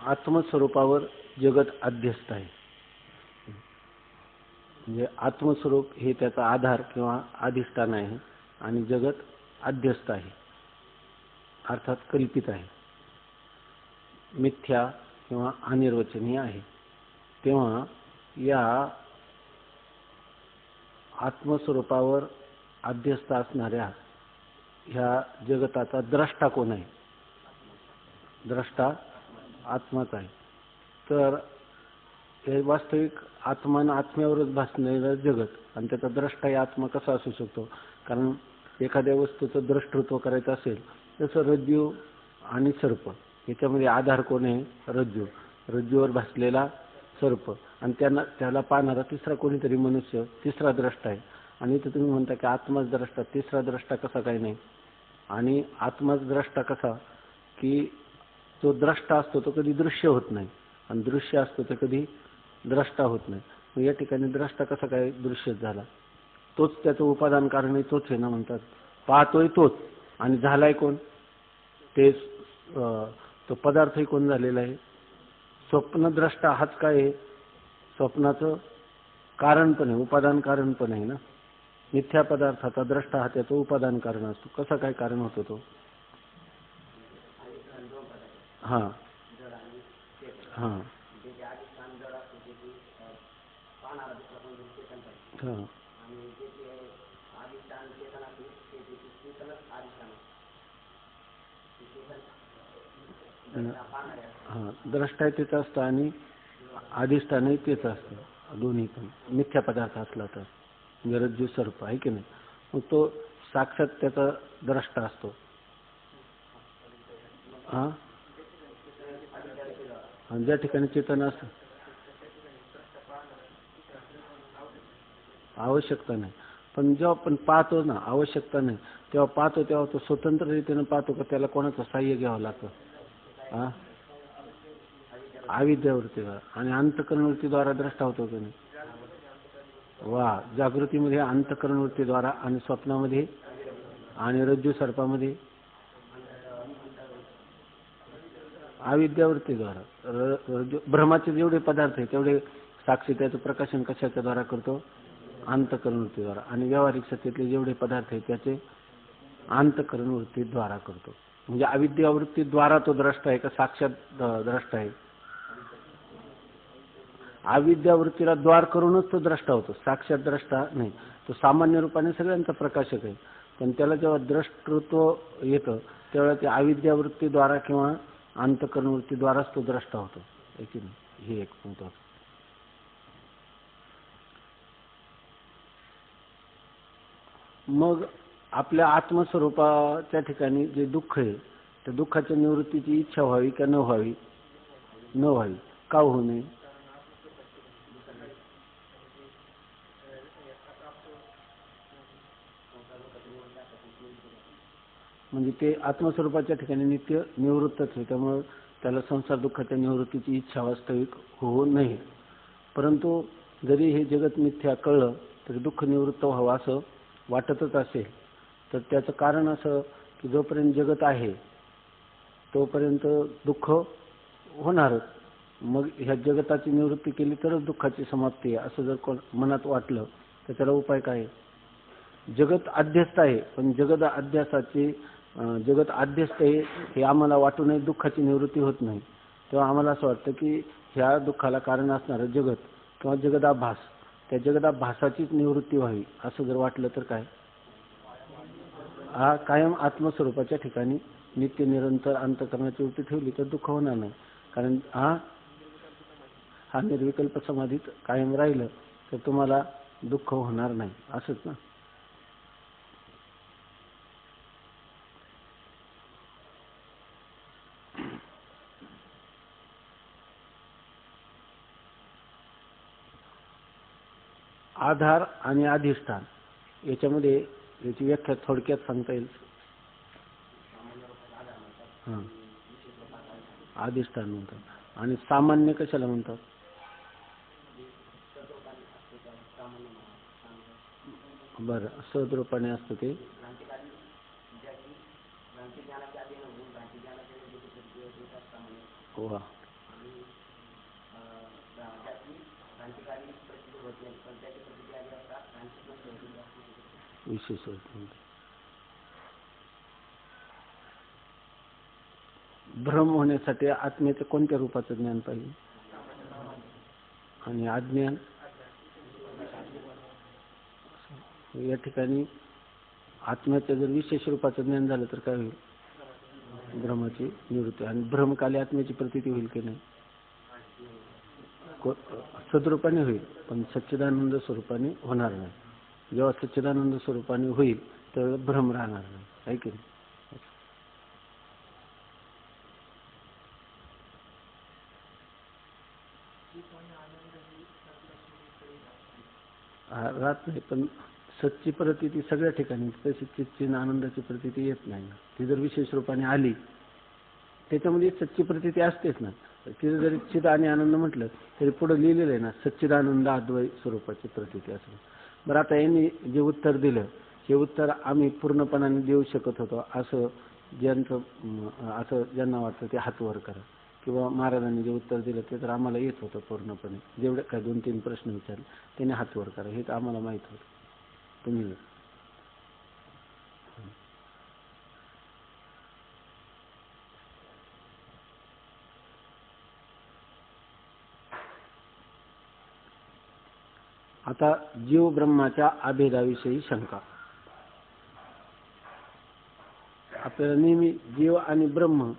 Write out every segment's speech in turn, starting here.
आत्मस्वरूपावर जगत अध्यस्त आहे. म्हणजे आत्मस्वरूप हे त्याचा आधार किंवा अधिष्ठान आहे आणि जगत अध्यस्त आहे, अर्थात कल्पित आहे, मिथ्या किंवा अनिर्वचनीय आहे. तेव्हा या आत्मस्वरूपावर अध्यस्त असणाऱ्या ह्या जगताचा द्रष्टा कोण आहे? द्रष्टा आत्माच आहे. तर हे वास्तविक आत्मा आणि आत्म्यावरच भासणारं जगत आणि त्याचा द्रष्टा हे आत्मा कसा असू शकतो? कारण एखाद्या वस्तूचं द्रष्टृत्व करायचं असेल तसं रज्जू आणि सर्प याच्यामध्ये आधार कोण आहे? रज्जू. रज्जूवर भासलेला सर्प आणि त्याला पाहणारा तिसरा कोणीतरी मनुष्य तिसरा द्रष्टा आहे. आणि इथं तुम्ही म्हणता की आत्माच द्रष्टा, तिसरा द्रष्टा कसा काही नाही? आणि आत्माच द्रष्टा कसा की जो द्रष्टा असतो तो कधी दृश्य होत नाही आणि दृश्य असतो तो कधी द्रष्टा होत नाही. मग या ठिकाणी द्रष्टा कसा काय दृश्य झाला? तोच त्याचं उपादान कारण आहे, तोच आहे ना म्हणतात. पाहतोय तोच आणि झालाय कोण? तेच तो पदार्थही कोण झालेला आहे? स्वप्नद्रष्टा हाच काय आहे? स्वप्नाचं कारण पण आहे, उपादान कारण पण आहे ना. मिथ्या पदार्थाचा द्रष्टा हा त्याचं उपादान कारण असतो. कसं काय कारण होतो तो? हां हां हां. हां, द्रष्टा तेच असतं आणि अधिष्ठानही तेच असतं, दोन्ही पण. मिथ्या पदार्थ असला तर रज्जू सर्प आहे की नाही, मग तो साक्षात त्याचा द्रष्टा असतो. हां, ज्या ठिकाणी चेतन असतं आवश्यकता नाही. पण जेव्हा आपण पाहतो ना, आवश्यकता नाही, तेव्हा पाहतो तेव्हा तो स्वतंत्र रीतीने पाहतो का त्याला कोणाचं साह्य घ्यावं लागतं? हां, अविद्यावृत्तीद्वारा. आणि अंतःकरणवृत्तीद्वारा द्रष्टा होतो की नाही? वा, जागृतीमध्ये अंतःकरणवृत्तीद्वारा आणि स्वप्नामध्ये आणि रज्जू सर्पामध्ये अविद्यावृत्तीद्वारा. भ्रमाचे जेवढे पदार्थ आहे तेवढे साक्षी त्याचं प्रकाशन कशाच्या द्वारा करतो? अंतःकरणवृत्तीद्वारा. आणि व्यावहारिक सत्तेतले जेवढे पदार्थ आहेत त्याचे अंतःकरणवृत्तीद्वारा करतो. म्हणजे अविद्यावृत्तीद्वारा तो द्रष्टा आहे का साक्षात द्रष्टा आहे? अविद्यावृत्तीला द्वार करूनच तो द्रष्टा होतो, साक्षात द्रष्टा नाही. तो सामान्य रूपाने सगळ्यांचा प्रकाशक आहे, पण त्याला जेव्हा द्रष्टृत्व येतं तेव्हा ते अविद्यावृत्तीद्वारा किंवा अंतःकरणवृत्तीद्वाराच तो द्रष्टा होतो, आहे की नाही? हे एक महत्त्वाचं. मग आपल्या आत्मस्वरूपाच्या ठिकाणी जे दुःख आहे त्या दुःखाच्या निवृत्तीची इच्छा व्हावी का न व्हावी? न व्हावी. का होऊ नये? म्हणजे ते आत्मस्वरूपाच्या ठिकाणी नित्य निवृत्तच आहे, त्यामुळे त्याला संसार दुःखाच्या निवृत्तीची इच्छा वास्तविक होऊ नये. परंतु जरी हे जगत मिथ्या कळलं तरी दुःख निवृत्त व्हावं असं वाटतच असेल तर त्याचं कारण असं की जोपर्यंत जगत आहे तोपर्यंत दुःख होणारच. मग ह्या जगताची निवृत्ती केली तरच दुःखाची समाप्ती आहे असं जर मनात वाटलं तर त्याला उपाय काय आहे? जगत अध्यस्त आहे, पण जगत अध्यस्त आहे हे आम्हाला वाटू नये, दुःखाची निवृत्ती होत नाही. तेव्हा आम्हाला असं वाटतं की ह्या दुःखाला कारण असणारं जगत किंवा जगदाभास, त्या जगदाभासाचीच निवृत्ती व्हावी असं जर वाटलं तर काय? हा कायम आत्मस्वरूपाच्या ठिकाणी नित्य निरंतर अंतःकरणाची वृत्ती ठेवली तर दुःख होणार नाही. कारण हा निर्विकल्प समाधीत कायम राहिलं तर तुम्हाला दुःख होणार नाही, असंच ना. आधार आणि अधिष्ठान याच्यामध्ये याची व्याख्या थोडक्यात सांगता येईल? हां, अधिष्ठान म्हणतात. आणि सामान्य कशाला म्हणतात? बरं, सद्रूपाने असतं ते. वा, विशेष होत नाही. भ्रम होण्यासाठी आत्म्याचं कोणत्या रूपाचं ज्ञान पाहिजे आणि अज्ञान? या ठिकाणी आत्म्याचं जर विशेष रूपाचं ज्ञान झालं तर काय होईल? भ्रमाची निवृत्ती. आणि भ्रमकाली आत्म्याची प्रतीती होईल की नाही? सद्रूपाने होईल, पण सच्चिदानंद स्वरूपाने होणार नाही. जेव्हा सच्चिदानंद स्वरूपाने होईल तर भ्रम राहणार नाही, आहे की नाही? राहत नाही, पण सच्ची प्रतीती सगळ्या ठिकाणी, तशी चित्त आनंदाची प्रतीती येत नाही. ती जर विशेष रूपाने आली त्याच्यामध्ये सच्ची प्रतीती असतेच ना. तिथे जरी चिद आणि आनंद म्हटलं तरी पुढे लिहिलेलं आहे ना, सच्चिदानंद अद्वैत स्वरूपाची प्रतीती असं. बरं, आता यांनी जे उत्तर दिलं हे उत्तर आम्ही पूर्णपणाने देऊ शकत होतो असं ज्यांना वाटतं ते हात वर करा. किंवा महाराजांनी जे उत्तर दिलं ते तर आम्हाला येत होतं पूर्णपणे. जेवढे काय 2-3 प्रश्न विचारले त्याने हात वर करा, हे तर आम्हाला माहीत होतं. तुम्ही आता जीव ब्रह्माच्या अभेदाविषयी शंका. आपल्याला नेहमी जीव आणि ब्रह्म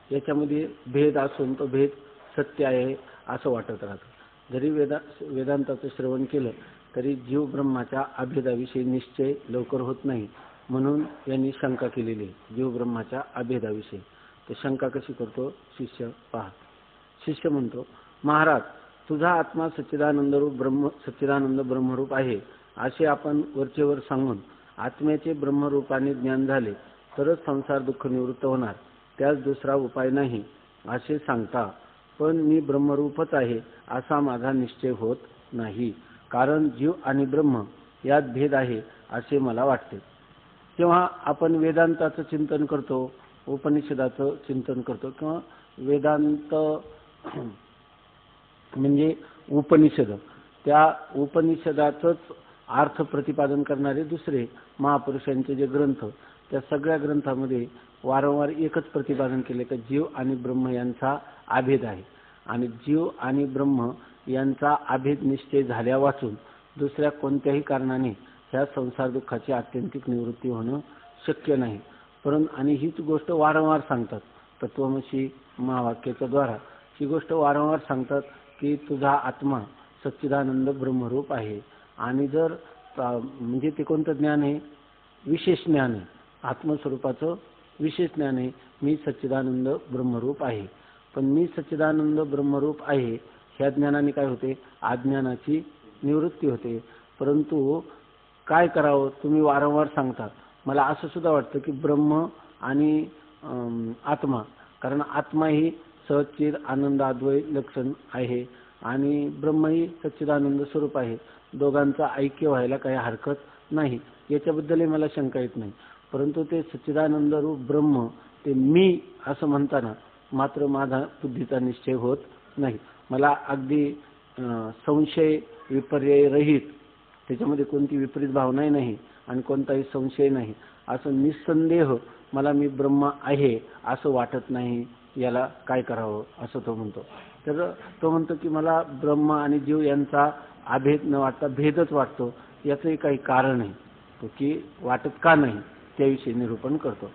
याच्यामध्ये भेद असून तो भेद सत्य आहे असं वाटत राहतं. जरी वेदांताचं श्रवण केलं तरी जीव ब्रह्माच्या अभेदाविषयी निश्चय लवकर होत नाही. म्हणून यांनी शंका केलेली आहे जीव ब्रह्माच्या अभेदाविषयी. तर शंका कशी करतो शिष्य पहा. शिष्य म्हणतो, महाराज, तुझा आत्मा सच्चिदानंद ब्रह्मरूप आहे असे आपण वरचेवर सांगून आत्म्याचे ब्रह्मरूपाने ज्ञान झाले तरच संसार दुःख निवृत्त होणार, त्यास दुसरा उपाय नाही असे सांगता. पण मी ब्रह्मरूपच आहे असा माझा निश्चय होत नाही, कारण जीव आणि ब्रह्म यात भेद आहे असे मला वाटते. जेव्हा आपण वेदांताचं चिंतन करतो, उपनिषदाचं चिंतन करतो, किंवा वेदांत म्हणजे उपनिषद, त्या उपनिषदाचंच अर्थ प्रतिपादन करणारे दुसरे महापुरुषांचे जे ग्रंथ, त्या सगळ्या ग्रंथामध्ये वारंवार एकच प्रतिपादन केले की जीव आणि ब्रह्म यांचा अभेद आहे. आणि जीव आणि ब्रह्म यांचा अभेद निश्चय झाल्या वाचून दुसऱ्या कोणत्याही कारणाने ह्या संसार दुःखाची आत्यंतिक निवृत्ती होणं शक्य नाही. परंतु आणि हीच गोष्ट वारंवार सांगतात तत्वमसी महावाक्याच्या द्वारा. ही गोष्ट वारंवार सांगतात की तुझा आत्मा सच्चिदानंद ब्रह्मरूप आहे. आणि जर म्हणजे ते कोणतं ज्ञान आहे? विशेष ज्ञान आहे, आत्मस्वरूपाचं विशेष ज्ञान आहे. मी सच्चिदानंद ब्रह्मरूप आहे. पण मी सच्चिदानंद ब्रह्मरूप आहे ह्या ज्ञानाने काय होते? अज्ञानाची निवृत्ती होते. परंतु काय करावं तुम्ही वारंवार सांगता. मला असं सुद्धा वाटतं की ब्रह्म आणि आत्मा, कारण आत्मा ही सच्चिद आनंद अद्वैत लक्षण आहे आणि ब्रह्म ही सच्चिदानंद स्वरूप आहे. दोघांचं ऐक्य व्हायला काही हरकत नाही, याच्याबद्दलही मला शंका येत नाही. परंतु ते सच्चिदानंद रूप ब्रह्म ते मी असं म्हणताना मात्र माझा बुद्धीचा निश्चय होत नाही. मला अगदी संशय विपर्यय रहित, त्याच्यामध्ये कोणती विपरीत भावनाही नाही आणि कोणताही संशय नाही, असं निसंदेह मला मी ब्रह्म आहे असं वाटत नाही. याला काय करावं असं तो म्हणतो. तर तो म्हणतो की मला ब्रह्म आणि जीव यांचा अभेद न वाटता भेदच वाटतो. याचंही काही कारण आहे, तो की वाटत का नाही त्याविषयी निरूपण करतो.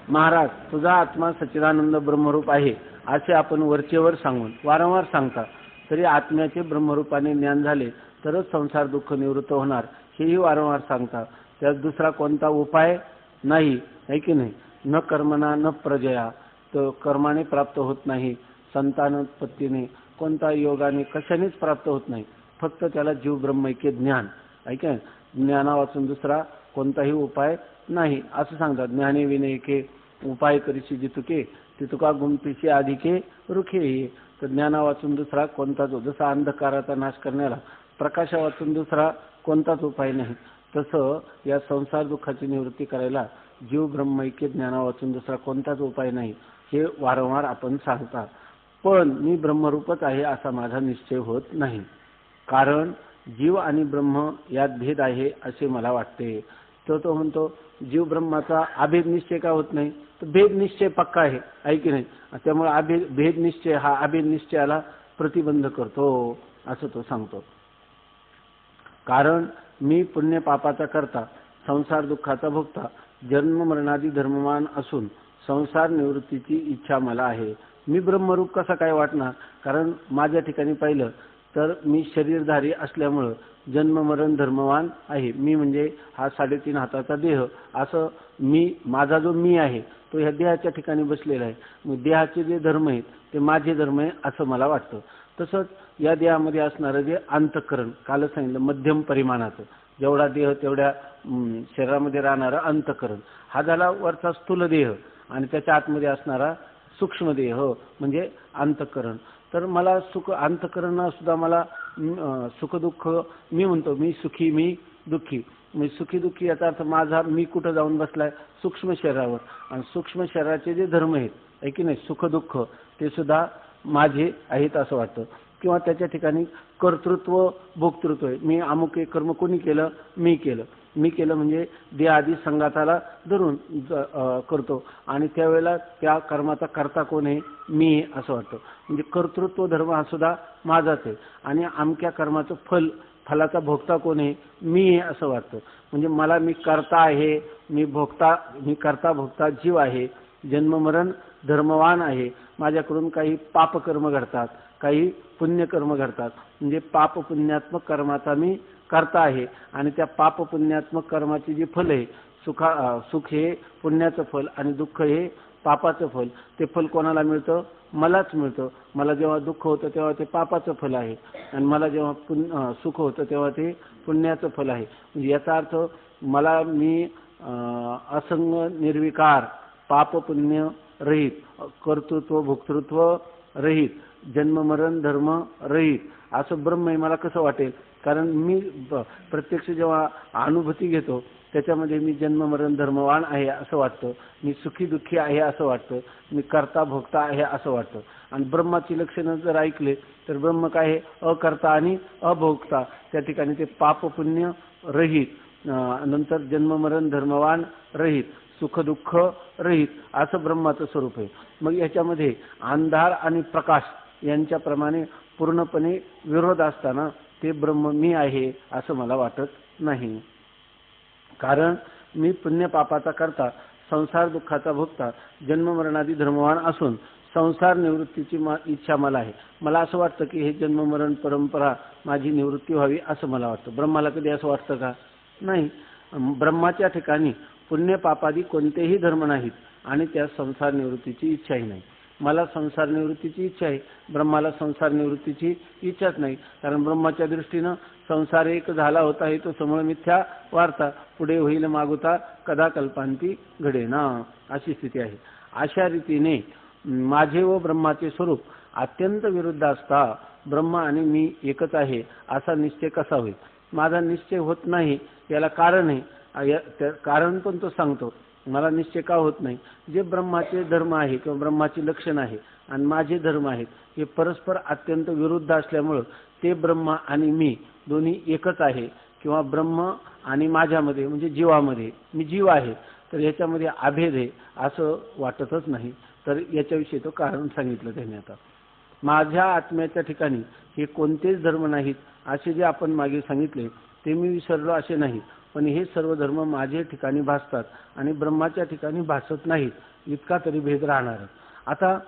महाराज, तुझा आत्मा सच्चिदानंद ब्रह्मरूप आहे असे आपण वरचेवर सांगून वारंवार सांगता, तरी आत्म्याचे ब्रह्मरूपाने ज्ञान झाले तरच संसार दुःख निवृत्त होणार हेही वारंवार सांगता. त्यात दुसरा कोणता उपाय नाही, आहे की नाही? न कर्मणा न प्रजया, तो कर्माने प्राप्त होत नाही, संतानोत्पत्तीने कोणता योगाने कशानेच प्राप्त होत नाही. फक्त त्याला जीव ब्रह्मैक्य ज्ञान, ऐका, ज्ञाना वाचून दुसरा कोणताही उपाय नाही असं सांगतात. ज्ञाने विनयके उपाय करीशी जितुके तितुका गुंपिशी आधिके रुखे. तर ज्ञाना वाचून दुसरा कोणताच, जसा अंधकाराचा नाश करण्याला प्रकाशा वाचून दुसरा कोणताच उपाय नाही, तसं या संसार दुःखाची निवृत्ती करायला जीव ब्रह्मैक्य ज्ञाना वाचून दुसरा कोणताच उपाय नाही हे वारंवार आपण सांगता. पण मी ब्रह्मरूपच आहे असा माझा निश्चय होत नाही, कारण जीव आणि ब्रह्म यात भेद आहे असे मला वाटते. तर तो म्हणतो जीव ब्रह्माचा अभेद निश्चय का होत नाही, तर भेद निश्चय पक्का आहे की नाही. त्यामुळे भेद निश्चय हा अभेद निश्चयाला प्रतिबंध करतो असं तो सांगतो. कारण मी पुण्य पापाचा करता, संसार दुःखाचा भोगता, जन्म मरणादी धर्मवान असून संसार निवृत्तीची इच्छा मला आहे. मी ब्रह्मरूप कसा काय वाटणार, कारण माझ्या ठिकाणी पाहिलं तर मी शरीरधारी असल्यामुळं जन्म मरण धर्मवान आहे. मी म्हणजे हा 3.5 हाताचा देह, असं मी, माझा जो मी आहे तो ह्या देहाच्या ठिकाणी बसलेला आहे. मग देहाचे जे धर्म आहेत ते माझे धर्म आहे असं मला वाटतं. तसंच या देहामध्ये असणारं जे अंतःकरण, काल सांगितलं मध्यम परिमाणाचं, जेवढा देह तेवढ्या शरीरामध्ये राहणारं अंतःकरण, हा झाला वरचा स्थूल देह, आणि त्याच्या आतमध्ये असणारा सूक्ष्म देह म्हणजे अंतःकरण. तर मला अंतःकरण सुद्धा मला सुख दुःख, मी म्हणतो मी सुखी मी दुःखी, मी सुखी दुःखी याचा अर्थ माझा मी कुठं जाऊन बसलाय, सूक्ष्म शरीरावर. आणि सूक्ष्म शरीराचे जे धर्म आहेत आहे की नाही, सुख दुःख, ते सुद्धा माझे आहेत असं वाटतं. किंवा त्याच्या ठिकाणी कर्तृत्व भोक्तृत्व आहे. मी अमुक एक कर्म कोणी केलं, मी केलं. मी केलं म्हणजे देहादी संघाताला धरून करतो, आणि त्यावेळेला त्या कर्माचा कर्ता कोण आहे, मी आहे असं वाटतं. म्हणजे कर्तृत्व धर्म हा सुद्धा माझाच आहे. आणि अमक्या कर्माचं फलाचा भोगता कोण आहे, मी आहे असं वाटतं. म्हणजे मला मी कर्ता आहे, मी कर्ता भोगता जीव आहे, जन्ममरण धर्मवान आहे. माझ्याकडून काही पापकर्म घडतात, काही पुण्यकर्म घडतात. म्हणजे पाप पुण्यात्मक कर्माचा मी करता आहे, आणि त्या पाप पुण्यात्मक कर्माची जी फल आहे, सुख हे पुण्याचं फल आणि दुःख हे पापाचं फल. ते फल कोणाला मिळतं, मलाच मिळतं. मला जेव्हा दुःख होतं तेव्हा ते पापाचं फल आहे, आणि मला जेव्हा सुख होतं तेव्हा ते पुण्याचं फल आहे. म्हणजे याचा अर्थ मी असंग निर्विकार, पाप पुण्य रहित, कर्तृत्व भोक्तृत्व रहित, जन्ममरण धर्म रहित असं ब्रह्म आहे मला कसं वाटेल. कारण मी प्रत्यक्ष जेव्हा अनुभूती घेतो त्याच्यामध्ये मी जन्ममरण धर्मवान आहे असं वाटतं, मी सुखी दुःखी आहे असं वाटतं, मी कर्ता भोगता आहे असं वाटतं. आणि ब्रह्माची लक्षणं जर ऐकले तर ब्रह्म काय आहे, अकर्ता आणि अभोगता. त्या ठिकाणी ते पाप पुण्य रहित, नंतर जन्ममरण धर्मवान रहित, सुख दुःख रहित असं ब्रह्माचं स्वरूप आहे. मग याच्यामध्ये अंधार आणि प्रकाश यांच्याप्रमाणे पूर्णपणे विरोध असताना ते ब्रह्म मी आहे असं मला वाटत नाही. कारण मी पुण्य पापाचा करता, संसार दुःखाचा भोगता, जन्ममरणादी धर्मवान असून संसार निवृत्तीची इच्छा मला आहे. मला असं वाटतं की हे जन्ममरण परंपरा माझी निवृत्ती व्हावी असं मला वाटतं. ब्रह्माला कधी असं वाटतं का? नाही. ब्रह्माच्या ठिकाणी पुण्य पापादी कोणतेही धर्म नाहीत, आणि त्या संसार निवृत्तीची इच्छाही नाही. मला संसार निवृत्तीची इच्छा आहे, ब्रह्माला संसार निवृत्तीची इच्छाच नाही. कारण ब्रह्माच्या दृष्टीनं संसार एक झाला होता हे तो समूळ मिथ्या वार्ता, पुढे होईल मागुता कदा कल्पांती घडेना, अशी स्थिती आहे. अशा रीतीने माझे व ब्रह्माचे स्वरूप अत्यंत विरुद्ध असता ब्रह्म आणि मी एकच आहे असा निश्चय कसा होईल. माझा निश्चय होत नाही याला कारण आहे, कारण पण तो सांगतो. मला निश्चय का होत नाही, जे ब्रह्माचे धर्म आहे किंवा ब्रह्माची लक्षण आहे आणि माझे धर्म आहेत हे परस्पर अत्यंत विरुद्ध असल्यामुळं ते ब्रह्म आणि मी दोन्ही एकच आहे, किंवा ब्रह्म आणि माझ्यामध्ये म्हणजे जीवामध्ये, मी जीव आहे तर याच्यामध्ये अभेद आहे असं वाटतच नाही. तर याच्याविषयी तो कारण सांगितलं त्याने. आता माझ्या आत्म्याच्या ठिकाणी हे कोणतेच धर्म नाहीत असे जे आपण मागे सांगितले ते मी विसरलो असे नाही, पण हे सर्व धर्म माझ्या ठिकाणी भासतात आणि ब्रह्माच्या ठिकाणी भासत नाहीत, इतका तरी भेद राहणार. आता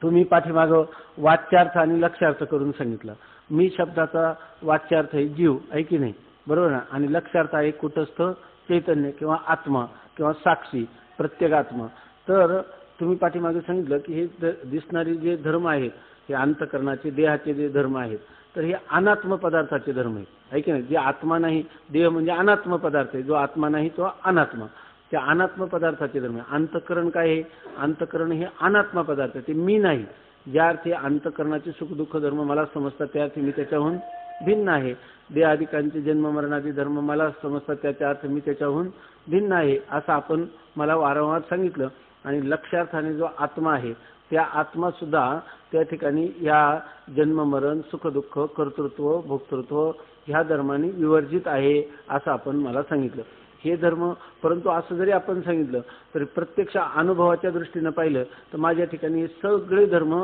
तुम्ही पाठीमागं वाच्यार्थ आणि लक्ष्यार्थ करून सांगितलं. मी शब्दाचा वाच्यार्थ आहे जीव, आहे की नाही, बरोबर ना, आणि लक्ष्यार्थ आहे कुटस्थ चैतन्य किंवा आत्मा किंवा साक्षी प्रत्येगात्मा. तर तुम्ही पाठीमागे सांगितलं की हे दिसणारे जे धर्म आहेत हे अंतःकरणाचे देहाचे जे धर्म आहेत तर हे अनात्म पदार्थाचे धर्म आहेत, आहे की नाही. जे आत्मा नाही, देह म्हणजे अनात्म पदार्थ आहे, जो आत्मा नाही तो अनात्मा, त्या अनात्म पदार्थाचे धर्म आहे. अंतःकरण काय आहे, अंतःकरण हे अनात्मा पदार्थ आहे, ते मी नाही. ज्या अर्थी अंतःकरणाचे सुख दुःख धर्म मला समजतात त्या अर्थी मी त्याच्याहून भिन्न आहे. देहादिकांचे जन्म मरणादी धर्म मला समजतात त्याच्या अर्थ मी त्याच्याहून भिन्न आहे असं आपण मला वारंवार सांगितलं. आणि लक्ष्यार्थाने जो आत्मा आहे त्या आत्मा सुद्धा त्या ठिकाणी या जन्म मरण सुख दुःख कर्तृत्व भोक्तृत्व ह्या धर्माने विवर्जित आहे असं आपण मला सांगितलं. हे धर्म, परंतु असं जरी आपण सांगितलं तरी प्रत्यक्ष अनुभवाच्या दृष्टीने पाहिलं तर माझ्या ठिकाणी सगळे धर्म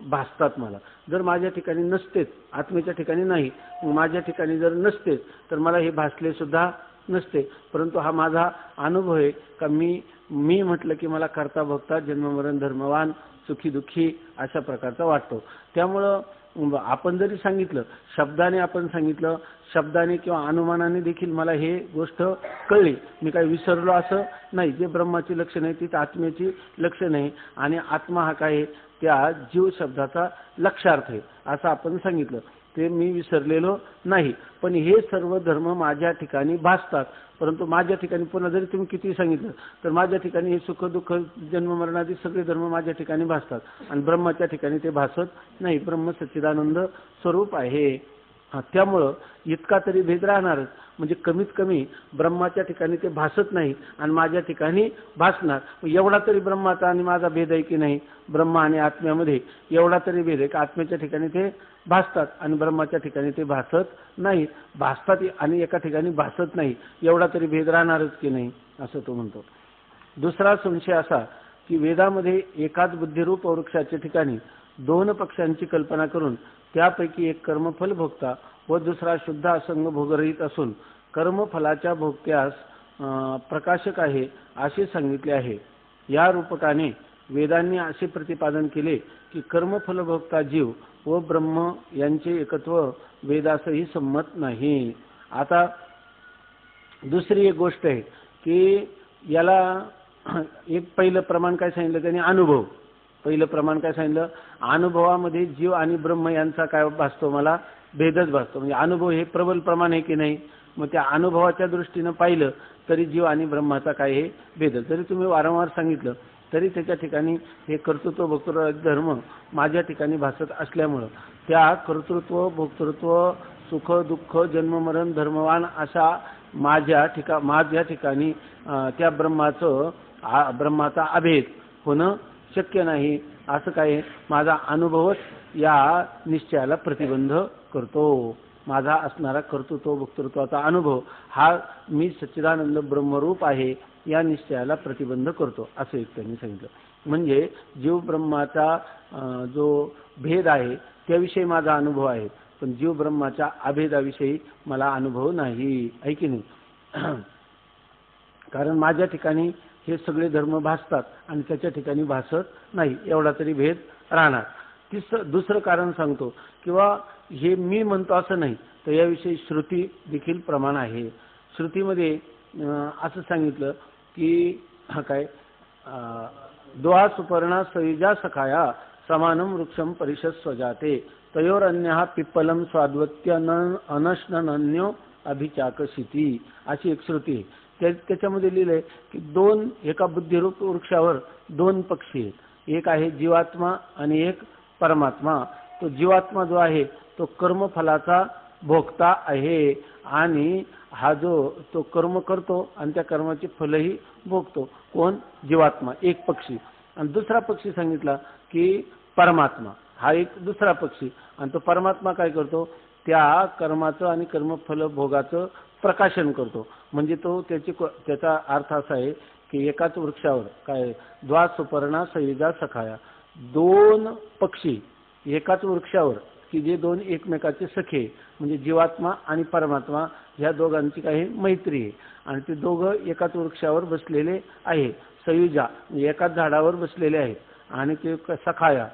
भासतात मला. जर माझ्या ठिकाणी नसतेच, आत्मेच्या ठिकाणी नाही, माझ्या ठिकाणी जर नसतेच तर मला हे भासले सुद्धा नसते. परंतु हा माझा अनुभव आहे का मी म्हटलं की मला करता भोगता जन्ममरण धर्मवान सुखी दुःखी अशा प्रकारचा वाटतो. त्यामुळं आपण जरी सांगितलं, शब्दाने आपण सांगितलं, शब्दाने किंवा अनुमानाने देखील मला हे गोष्ट कळली. मी काही विसरलो असं नाही. जे ब्रह्माची लक्षण आहे ती आत्म्याची लक्षण आहे आणि आत्मा हा काय त्या जीव शब्दाचा लक्षार्थ आहे असं आपण सांगितलं. ते मी विसरलेलो नाही. पण हे सर्व धर्म माझ्या ठिकाणी भासतात. परंतु माझ्या ठिकाणी पुन्हा जरी तुम्ही किती सांगितलं तर माझ्या ठिकाणी हे सुख दुःख जन्म मरणादी सगळे धर्म माझ्या ठिकाणी भासतात आणि ब्रह्माच्या ठिकाणी ते भासत नाही. ब्रह्म सच्चिदानंद स्वरूप आहे. त्यामुळं इतका तरी भेद राहणारच. म्हणजे कमीत कमी ब्रह्माच्या ठिकाणी ते भासत नाही आणि माझ्या ठिकाणी भासणार. एवढा तरी ब्रह्माचा आणि माझा भेद आहे की नाही? ब्रह्मा आणि आत्म्यामध्ये एवढा तरी भेद आहे की आत्म्याच्या ठिकाणी ते भासतात आणि ब्रह्माच्या ठिकाणी ते भासत नाही. भासतात आणि एका ठिकाणी भासत नाही, एवढा तरी भेद राहणारच की नाही असं तो म्हणतो. दुसरा संशय असा की वेदामध्ये एकाच बुद्धिरूप वृक्षाच्या ठिकाणी दोन पक्षांची कल्पना करून त्यापैकी एक कर्मफल भोगता व दुसरा शुद्ध असंग भोगरहित असून कर्मफलाच्या भोगत्यास प्रकाशक आहे असे सांगितले आहे. या रूपकाने वेदांनी असे प्रतिपादन केले की कर्मफल भोगता जीव व ब्रह्म यांचे एकत्व वेदासही संमत नाही. आता दुसरी एक गोष्ट आहे की याला एक पहिलं प्रमाण काय सांगितलं त्यांनी? अनुभव. पहिलं प्रमाण काय सांगितलं? अनुभवामध्ये जीव आणि ब्रह्म यांचा काय भासतो? मला भेदच भासतो. म्हणजे अनुभव हे प्रबल प्रमाण आहे की नाही? मग त्या अनुभवाच्या दृष्टीनं पाहिलं तरी जीव आणि ब्रह्माचा काय हे भेद. जरी तुम्ही वारंवार सांगितलं तरी त्याच्या ठिकाणी हे कर्तृत्व भोक्तृत्व धर्म माझ्या ठिकाणी भासत असल्यामुळं त्या कर्तृत्व भोक्तृत्व सुख दुःख जन्ममरण धर्मवान अशा माझ्या ठिकाणी त्या ब्रह्माचा अभेद होणं शक्य नाही. असं काय? माझा अनुभवच या निश्चयाला प्रतिबंध करतो. माझा असणारा कर्तृत्व भोक्तृत्वाचा अनुभव हा मी सच्चिदानंद ब्रह्मरूप आहे या निश्चयाला प्रतिबंध करतो असं एक त्यांनी सांगितलं. म्हणजे जीव ब्रह्माचा जो भेद आहे त्याविषयी माझा अनुभव आहे, पण जीव ब्रह्माच्या अभेदाविषयी मला अनुभव नाही, आहे की नाही? कारण माझ्या ठिकाणी हे सगळे धर्म भासतात आणि त्याच्या ठिकाणी भासत नाही, एवढा तरी भेद राहणार. दुसरं कारण सांगतो किंवा हे मी म्हणतो असं नाही, तर याविषयी श्रुती देखील प्रमाण आहे. श्रुतीमध्ये असं सांगितलं की हा काय द्वा सुपर्णा सयुजा सखाया समानम वृक्षम परिषद स्वजाते तयोरन्यः पिप्पलम स्वाद्वत्य अनश्नन्यो अभिचाकशिती अशी एक श्रुती. त्याच्यामध्ये लिहिलंय की एका बुद्धिरूप वृक्षावर दोन पक्षी आहेत. एक आहे जीवात्मा आणि एक परमात्मा. तो जीवात्मा जो आहे तो कर्मफलाचा भोगता आहे आणि हा जो तो कर्म करतो आणि त्या कर्माचे फलही भोगतो. कोण? जीवात्मा, एक पक्षी. आणि दुसरा पक्षी सांगितला की परमात्मा, हा एक दुसरा पक्षी. आणि तो परमात्मा काय करतो? त्या कर्माचं आणि कर्मफल भोगाचं प्रकाशन करतो. म्हणजे तो त्याचा अर्थ असा आहे की एकाच वृक्षावर काय द्वा सुपर्णा सयुजा सखाया, दोन पक्षी एकाच वृक्षावर की जे दोन एकमेकाचे सखे, म्हणजे जीवात्मा आणि परमात्मा ह्या दोघांची काही मैत्री आहे आणि ते दोघं एकाच वृक्षावर बसलेले आहे. सयुजा म्हणजे एकाच झाडावर बसलेले आहेत आणि ते सखाया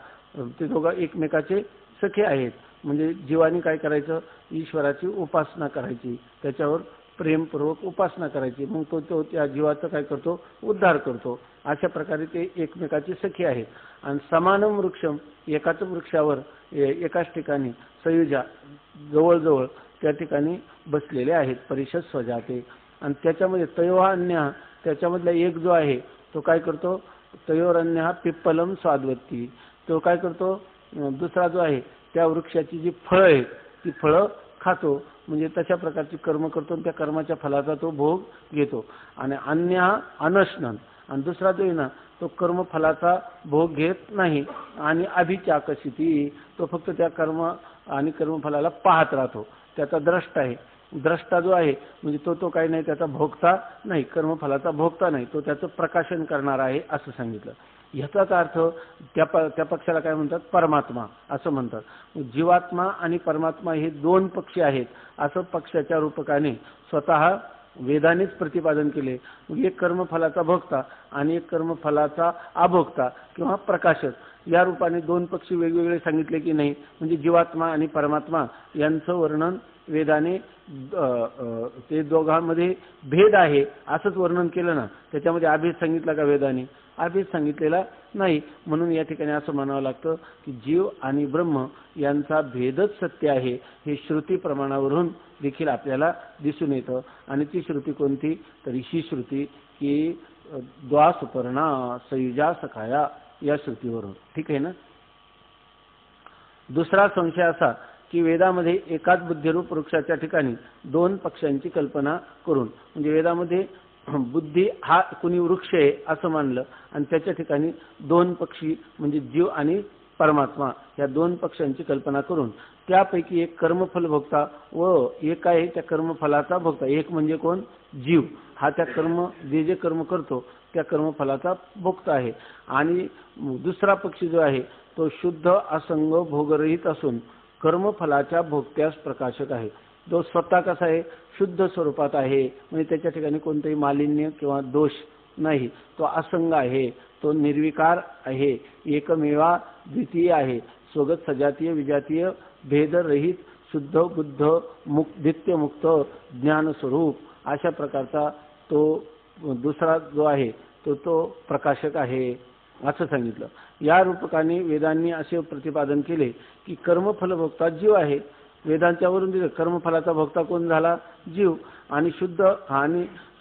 ते दोघं एकमेकाचे सखे आहेत. म्हणजे जीवाने काय करायचं? ईश्वराची उपासना करायची, त्याच्यावर प्रेमपूर्वक उपासना करायची. मग तो त्या जीवाचा काय करतो? उद्धार करतो. अशा प्रकारे ते एकमेकाचे सखे आहेत. आणि समानम वृक्षम एकाच वृक्षावर एकाच ठिकाणी सयुजा जवळजवळ त्या ठिकाणी बसलेले आहेत. परिषद स्वजाते. आणि त्याच्यामध्ये तयोरन्य त्याच्यामधला एक जो आहे तो काय करतो? तयोरन्य पिप्पलम स्वाद्वत्ती, तो काय करतो? दुसरा जो आहे त्या वृक्षाची जी फळं आहेत ती फळं खातो. म्हणजे तशा प्रकारची कर्म करतो आणि त्या कर्माच्या फलाचा तो भोग घेतो. आणि अन्य अनश्नन, आणि दुसरा जो आहे ना तो कर्मफलाचा भोग घेत नाही आणि अभिचाकशिती, तो फक्त त्या कर्म आणि कर्मफलाला पाहत राहतो, त्याचा द्रष्टा आहे. द्रष्टा जो आहे म्हणजे तो काही नाही, त्याचा भोगता नाही, कर्मफलाचा भोगता नाही, तो त्याचं प्रकाशन करणार आहे असं सांगितलं. ह्याचाच अर्थ त्या पक्षाला काय म्हणतात, परमात्मा असं म्हणतात. जीवात्मा आणि परमात्मा हे दोन पक्षी आहेत असं पक्षाच्या रूपकाने स्वतः वेदानेच प्रतिपादन केले. एक कर्मफलाचा भोगता आणि एक कर्मफलाचा अभोगता किंवा प्रकाशक, या रूपाने दोन पक्षी वेगवेगळे सांगितले की नाही. म्हणजे जीवात्मा आणि परमात्मा यांचं वर्णन वेदाने ते दोघांमध्ये भेद आहे असंच वर्णन केलं ना. त्याच्यामध्ये अभेद सांगितला का वेदाने? अभेद सांगितलेला नाही. म्हणून या ठिकाणी असं म्हणावं लागतं की जीव आणि ब्रह्म यांचा भेदच सत्य आहे, हे श्रुती प्रमाणावरून देखील आपल्याला दिसून येतं. आणि ती श्रुती कोणती? तर ही श्रुती की द्वासुपर्णा सयुजा सखाया या श्रुतीवरून. ठीक आहे ना. दुसरा संशय असा की वेदामध्ये एकाच बुद्धिरूप वृक्षाच्या ठिकाणी दोन पक्षांची कल्पना करून, म्हणजे वेदामध्ये बुद्धी हा कुणी वृक्ष आहे असं मानलं आणि त्याच्या ठिकाणी दोन पक्षी म्हणजे जीव आणि परमात्मा या दोन पक्षांची कल्पना करून त्यापैकी एक कर्मफल भोगता व एक आहे त्या कर्मफलाचा भोगता. एक म्हणजे कोण? जीव. हा त्या कर्म जे कर्म करतो त्या कर्मफलाचा भोगता आहे. आणि दुसरा पक्षी जो आहे तो शुद्ध असंग भोगरहित असून कर्मफलाच्या भोगत्यास प्रकाशक आहे. तो स्वतः कसा आहे? शुद्ध स्वरूपात आहे, म्हणजे त्याच्या ठिकाणी कोणतेही मालिन्य किंवा दोष नाही. तो असंग आहे, तो निर्विकार आहे, एकमेवा द्वितीय आहे, स्वगत सजातीय विजातीय भेदरहित शुद्ध बुद्ध नित्य मुक्त ज्ञान स्वरूप अशा प्रकारचा तो दुसरा जो आहे तो प्रकाशक आहे असं सांगितलं. या रूपकाने वेदांनी असे प्रतिपादन केले की कर्मफल भोगता जीव आहे. वेदांच्यावरून दिलं कर्मफलाचा भोगता कोण झाला? जीव. आणि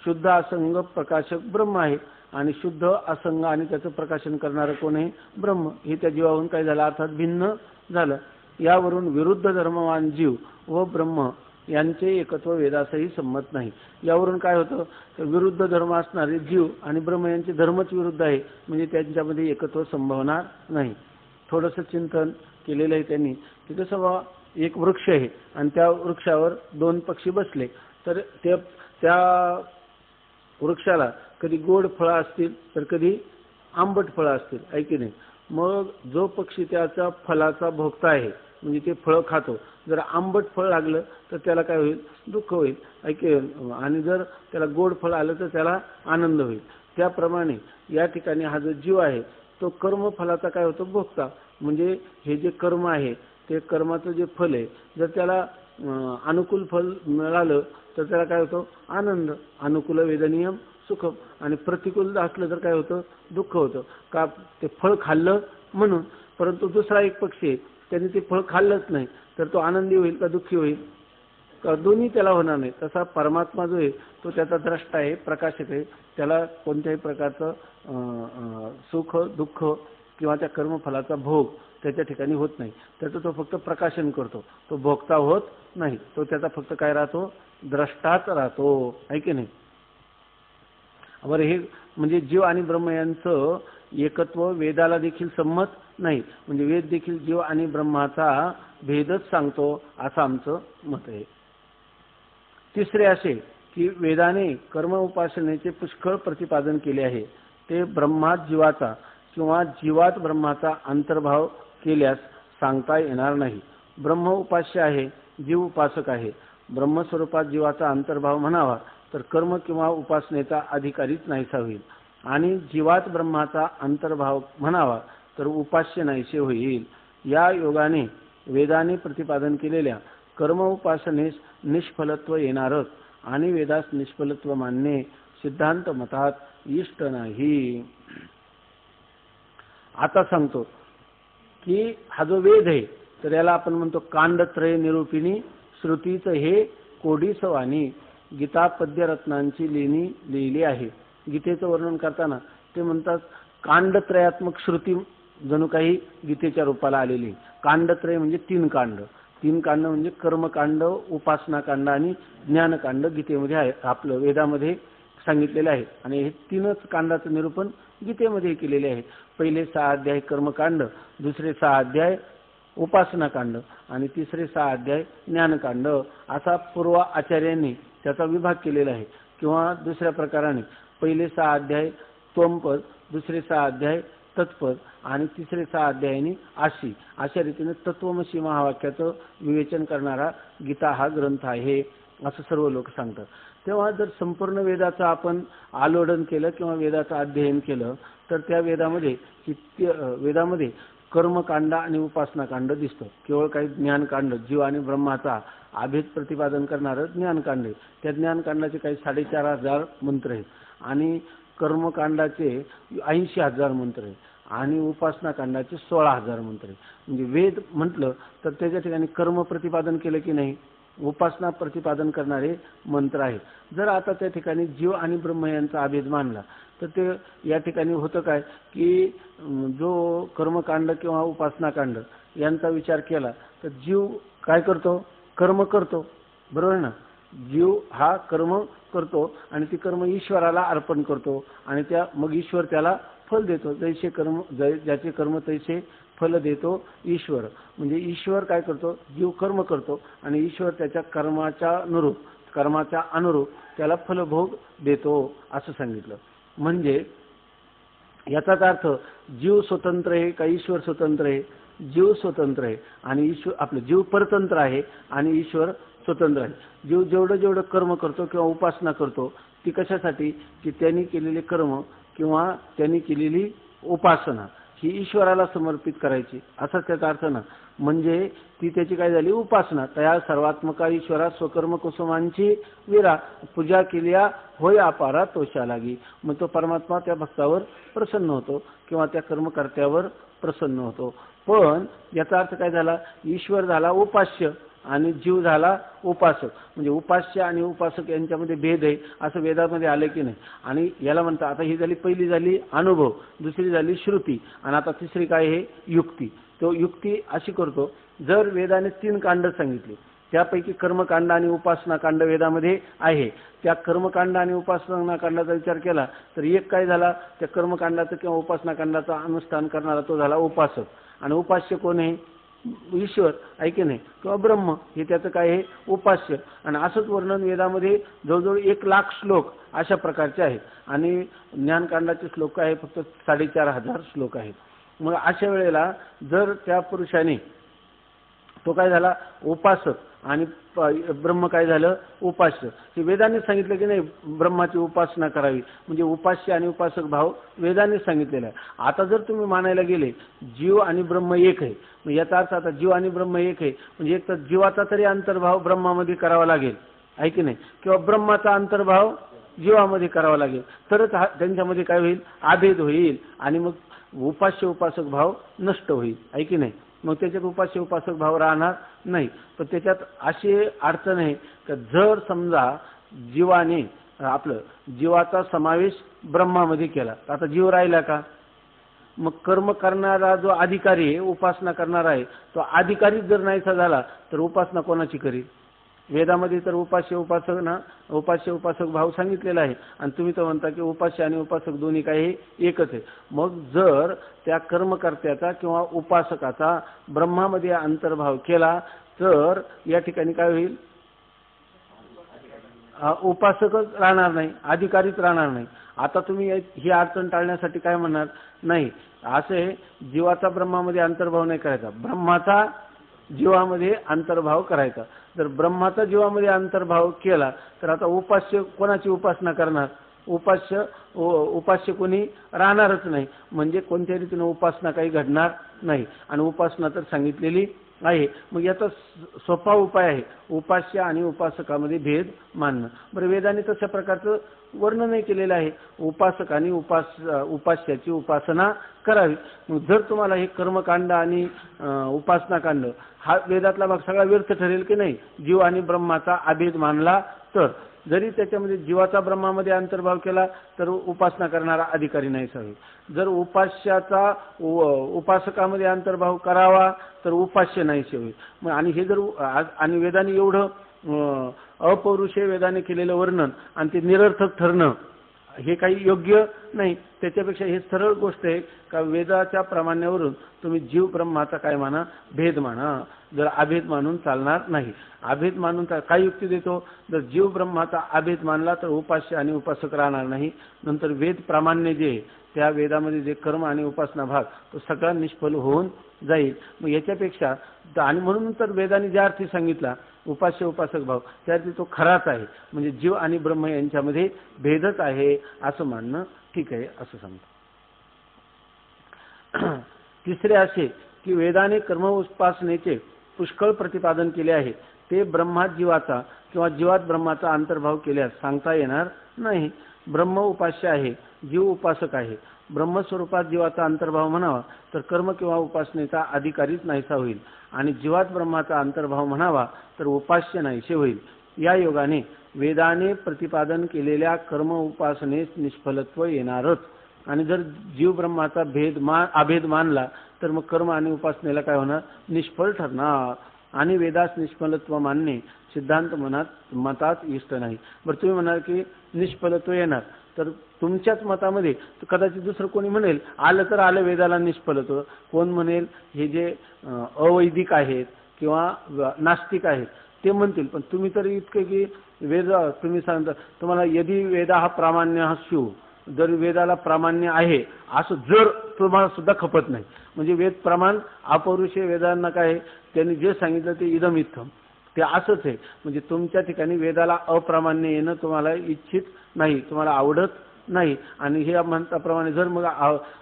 शुद्ध असंग प्रकाशक ब्रह्म आहे. आणि शुद्ध असंग आणि त्याचं प्रकाशन करणारं कोण आहे? ब्रह्म. हे त्या जीवावरून काय झालं? अर्थात भिन्न झालं. यावरून विरुद्ध धर्मवान जीव व ब्रह्म यांचे एकत्व वेदासही संमत नाही. यावरून काय होतं? तर विरुद्ध धर्म असणारे जीव आणि ब्रह्म यांचे धर्मच विरुद्ध आहे, म्हणजे त्यांच्यामध्ये एकत्व संभवणार नाही. थोडंसं चिंतन केलेलं आहे त्यांनी की जसं एक वृक्ष आहे आणि त्या वृक्षावर दोन पक्षी बसले, तर त्या वृक्षाला कधी गोड फळं असतील तर कधी आंबट फळं असतील, आहे की नाही. मग जो पक्षी त्याचा फलाचा भोगता आहे म्हणजे ते फळं खातो, जर आंबट फळ लागलं तर त्याला काय होईल? दुःख होईल, आणि जर त्याला गोड फळ आलं तर त्याला आनंद होईल. त्याप्रमाणे या ठिकाणी हा जो जीव आहे तो कर्मफलाचा काय होतो? भोगता. म्हणजे हे जे कर्म आहे ते कर्माचं जे फल आहे, जर त्याला अनुकूल फल मिळालं तर त्याला काय होतं? आनंद. अनुकूल वेदनीयम सुखम. आणि प्रतिकूल असलं तर काय होतं? दुःख होतं. का? ते फळ खाल्लं म्हणून. परंतु दुसरा एक पक्षी त्यांनी ते फळ खाल्लंच नाही तर तो आनंदी होईल का दुःखी होईल? का दोन्ही त्याला होणार नाही. तसा परमात्मा जो आहे तो त्याचा द्रष्टा आहे, प्रकाशक आहे, त्याला कोणत्याही प्रकारचं सुख दुःख किंवा त्या कर्मफलाचा भोग त्याच्या ठिकाणी होत नाही. त्याचं तो फक्त प्रकाशन करतो, तो भोगता होत नाही. तो त्याचा फक्त काय राहतो? द्रष्टाच राहतो, आहे की नाही. बरं, हे म्हणजे जीव आणि ब्रह्म यांचं एकत्व वेदाला देखील संमत नाही. म्हणजे वेद देखील जीव आणि ब्रह्माचा भेदच सांगतो असं आमचं मत आहे. तिसरे असे की वेदाने कर्म उपासनेचे पुष्कळ प्रतिपादन केले आहे. ते ब्रह्मात जीवाचा किंवा जीवात ब्रह्माचा अंतर्भाव केल्यास सांगता येणार नाही. ब्रह्म उपास्य आहे, जीव उपासक आहे. ब्रह्मस्वरूपात जीवाचा अंतर्भाव म्हणावा तर कर्म किंवा उपासनेचा अधिकारीच नाहीसा होईल, आणि जीवात ब्रह्माचा अंतर्भाव म्हणावा तर उपास्य नाहीसे होईल. या योगाने वेदाने प्रतिपादन केलेल्या कर्म उपासनेस निष्फलत्व येणारच, आणि वेदास निष्फलत्व मानणे सिद्धांत मतात इष्ट नाही. आता सांगतो की हा जो वेद आहे तर याला आपण म्हणतो कांडत्रय निरूपिणी श्रुतीचं हे कोडीसवाणी गीता पद्यरत्नांची लेणी लिहिली आहे. गीतेचं वर्णन करताना ते म्हणतात कांडत्रयात्मक श्रुती जणू काही गीतेच्या रूपाला आलेली. कांडत्रय म्हणजे तीन कांड. तीन कांड म्हणजे कर्मकांड, उपासनाकांड आणि ज्ञानकांड गीतेमध्ये आहे. आपलं वेदामध्ये सांगितलेले आहे आणि हे तीनच कांडाचं निरूपण गीतेमध्ये केलेले आहे. पहिले 6 अध्याय कर्मकांड, दुसरे 6 अध्याय उपासनाकांड आणि तिसरे 6 अध्याय ज्ञानकांड असा पूर्व आचार्यांनी त्याचा विभाग केलेला आहे. किंवा दुसऱ्या प्रकाराने पहिले 6 अध्याय त्वमपद, दुसरे 6 अध्याय तत्पद आणि तिसरे 6 अध्यायांनी आशी अशा रीतीने तत्वमसी महावाक्याचं विवेचन करणारा गीता हा ग्रंथ आहे असं सर्व लोक सांगतात. तेव्हा जर संपूर्ण वेदाचं आपण आलोडन केलं किंवा वेदाचं अध्ययन केलं तर त्या वेदामध्ये कर्मकांड आणि उपासनाकांड दिसतं. केवळ काही ज्ञानकांड, जीव आणि ब्रह्माचा अभेद प्रतिपादन करणारं ज्ञानकांड आहे. त्या ज्ञानकांडाचे काही 4,500 मंत्र आहेत आणि कर्मकांडाचे 80,000 मंत्र आहेत आणि उपासनाकांडाचे 16,000 मंत्र आहेत. म्हणजे वेद म्हटलं तर त्याच्या ठिकाणी कर्म प्रतिपादन केलं की नाही, उपासना प्रतिपादन करणारे मंत्र आहेत. जर आता त्या ठिकाणी जीव आणि ब्रह्म यांचा अभेद मानला तर ते या ठिकाणी होतं काय की जो कर्मकांड किंवा उपासनाकांड यांचा विचार केला तर जीव काय करतो, कर्म करतो, बरोबर ना. जीव हा कर्म करतो आणि ती कर्म ईश्वराला अर्पण करतो आणि मग ईश्वर त्याला फल देतो. जैसे कर्म ज्याचे कर्म तैसे फल देतो ईश्वर. म्हणजे ईश्वर काय करतो, जीव कर्म करतो आणि ईश्वर त्याच्या कर्माच्या अनुरूप त्याला फलभोग देतो असं सांगितलं. म्हणजे याचाच अर्थ जीव स्वतंत्र आहे का ईश्वर स्वतंत्र आहे? जीव स्वतंत्र आहे आणि आपलं जीव परतंत्र आहे आणि ईश्वर स्वतंत्र आहे. जीव जेवढं कर्म करतो किंवा उपासना करतो ती कशासाठी की त्यांनी केलेले कर्म किंवा त्यांनी केलेली उपासना ही ईश्वराला समर्पित करायची असा त्याचा अर्थ ना. म्हणजे ती त्याची काय झाली उपासना. तया सर्वात्मका ईश्वरा स्वकर्म कुसुमांची विरा पूजा केल्या होय अपारा तोषा लागी. मग तो परमात्मा त्या भक्तावर प्रसन्न होतो किंवा त्या कर्मकर्त्यावर प्रसन्न होतो. पण याचा अर्थ काय झाला, ईश्वर झाला उपास्य आणि जीव झाला उपासक. म्हणजे उपास्य आणि उपासक यांच्यामध्ये भेद आहे असं वेदामध्ये आले की नाही. आणि याला म्हणतात आता ही झाली पहिली झाली अनुभव, दुसरी झाली श्रुती आणि आता तिसरी काय आहे युक्ती. तो युक्ती अशी करतो, जर वेदाने 3 कांड सांगितली त्यापैकी कर्मकांड आणि उपासनाकांड वेदामध्ये आहे, त्या कर्मकांड आणि उपासनाकांडाचा विचार केला तर एक काय झाला, त्या कर्मकांडाचं किंवा उपासनाकांडाचं अनुष्ठान करणारा तो झाला उपासक आणि उपास्य कोण आहे, ईश्वर आहे की नाही किंवा ब्रह्म हे त्याचं काय आहे उपास्य. आणि असंच वर्णन वेदामध्ये जवळजवळ 1,00,000 श्लोक अशा प्रकारचे आहेत आणि ज्ञानकांडाचे श्लोक आहे फक्त 4,500 श्लोक आहेत. मग अशा वेळेला जर त्या पुरुषाने तो काय झाला उपासक आणि ब्रह्म काय झालं उपास्य. हे वेदाने सांगितलं की नाही ब्रह्माची उपासना करावी. म्हणजे उपास्य आणि उपासक भाव वेदाने सांगितलेला आहे. आता जर तुम्ही मानायला गेले जीव आणि ब्रह्म एक आहे, मग याचा अर्थ आता जीव आणि ब्रह्म एक आहे म्हणजे एक तर जीवाचा तरी अंतर्भाव ब्रह्मामध्ये करावा लागेल आहे की नाही, किंवा ब्रह्माचा अंतर्भाव जीवामध्ये करावा लागेल तरच त्यांच्यामध्ये काय होईल अभेद होईल आणि मग उपास्य उपासक भाव नष्ट होईल आहे की नाही. मग त्याच्यात उपास्य उपासक भाव राहणार नाही. पण त्याच्यात अशी अडचण आहे की जर समजा जीवाने आपलं जीवाचा समावेश ब्रह्मामध्ये केला तर आता जीव राहिला का. मग कर्म करणारा जो अधिकारी आहे उपासना करणारा आहे तो अधिकारी जर नाहीसा झाला तर उपासना कोणाची करील. वेदामध्ये तर उपास्य उपासक भाव सांगितलेला आहे आणि तुम्ही तर म्हणता की उपास्य आणि उपासक दोन्ही काही एकच आहे. मग जर त्या कर्मकर्त्याचा किंवा उपासकाचा ब्रह्मामध्ये अंतर्भाव केला तर या ठिकाणी काय होईल, उपासकच राहणार नाही, अधिकारीच राहणार नाही. आता तुम्ही ही अडचण टाळण्यासाठी काय म्हणणार, नाही असे जीवाचा ब्रह्मामध्ये अंतर्भाव नाही करायचा, ब्रह्माचा जीवामध्ये अंतर्भाव करायचा. जर ब्रह्माचा जीवामध्ये अंतर्भाव केला तर आता उपास्य कोणाची उपासना करणार, उपास्य कोणी राहणारच नाही. म्हणजे कोणत्या रीतीने उपासना काही घडणार नाही आणि उपासना तर सांगितलेली आहे. मग याचा सोपा उपाय आहे उपास्य आणि उपासकामध्ये भेद मानणं. बरं वेदाने तशा प्रकारचं वर्णनही केलेलं आहे, उपासक आणि उपास्याची उपासना करावी. मग जर तुम्हाला हे कर्मकांड आणि उपासनाकांड हा वेदातला भाग सगळा व्यर्थ ठरेल की नाही जीव आणि ब्रह्माचा अभेद मानला तर. जरी त्याच्यामध्ये जीवाचा ब्रह्मामध्ये अंतर्भाव केला तर उपासना करणारा अधिकारी नाही होईल. जर उपास्याचा उपासकामध्ये अंतर्भाव करावा तर उपास्य नाहीसे होईल. मग आणि हे जर आणि वेदाने एवढं अपौरुषेय वेदाने केलेलं वर्णन आणि ते निरर्थक ठरणं हे काही योग्य नाही. त्याच्यापेक्षा हे सरळ गोष्ट आहे का वेदाच्या प्रामाण्यावरून तुम्ही जीव ब्रह्माचा काय माना, भेद माना. जर अभेद मानून चालणार नाही. अभेद मानून काय युक्ती देतो, जर जीव ब्रह्माचा अभेद मानला तर उपास्य आणि उपासक राहणार नाही. नंतर वेद प्रामाण्य जे त्या वेदामध्ये जे कर्म आणि उपासना भाग तो सगळा निष्फल होऊन जाईल. मग याच्यापेक्षा आणि म्हणून तर वेदाने ज्या अर्थी सांगितला उपास्य उपासक भाव त्या अर्थी तो खराच आहे. म्हणजे जीव आणि ब्रह्म यांच्यामध्ये भेदच आहे असं मानणं ठीक आहे असं सांगतो. तिसरे असे की वेदाने कर्म उपासनेचे पुष्कळ प्रतिपादन केले आहे. ते ब्रह्मात जीवाचा किंवा जीवात ब्रह्माचा अंतर्भाव केल्यास सांगता येणार नाही. ब्रह्म उपास्य आहे, जीव उपासक आहे. ब्रह्मस्वरूपात जीवाचा अंतर्भाव म्हणावा तर कर्म किंवा उपासनेचा अधिकारीच नाहीसा होईल आणि जीवात ब्रह्माचा अंतर्भाव म्हणावा तर उपास्य नाहीसे होईल. या योगाने वेदाने प्रतिपादन केलेल्या कर्म उपासनेस निष्फलत्व येणारच. आणि जर जीव ब्रह्माचा अभेद मानला तर मग कर्म आणि उपासनेला काय होणार, निष्फळ ठरणार. आणि वेदास निष्फलत्व मानणे सिद्धांत मतात इष्ट नाही. बरं तुम्ही म्हणाल की निष्फलत्व येणार तर तुमच्याच मतामध्ये कदाचित दुसरं कोणी म्हणेल आलं तर आलं वेदाला निष्फलत्व. कोण म्हणेल हे जे अवैदिक आहेत किंवा नास्तिक आहेत ते म्हणतील. पण तुम्ही तर इतके की वेद तुम्ही सांगता तुम्हाला यदि वेदा हा प्रामाण्य हा स्यू, जर वेदाला प्रामाण्य आहे असं जर तुम्हाला सुद्धा खपत नाही. म्हणजे वेद प्रमाण अपौरुषेय वेदांना काय त्यांनी जे सांगितलं ते इदम इत्थम ते असंच आहे. म्हणजे तुमच्या ठिकाणी वेदाला अप्रामाण्य येणं तुम्हाला इच्छित नाही, तुम्हाला आवडत नाही. आणि हे म्हणताप्रमाणे जर मग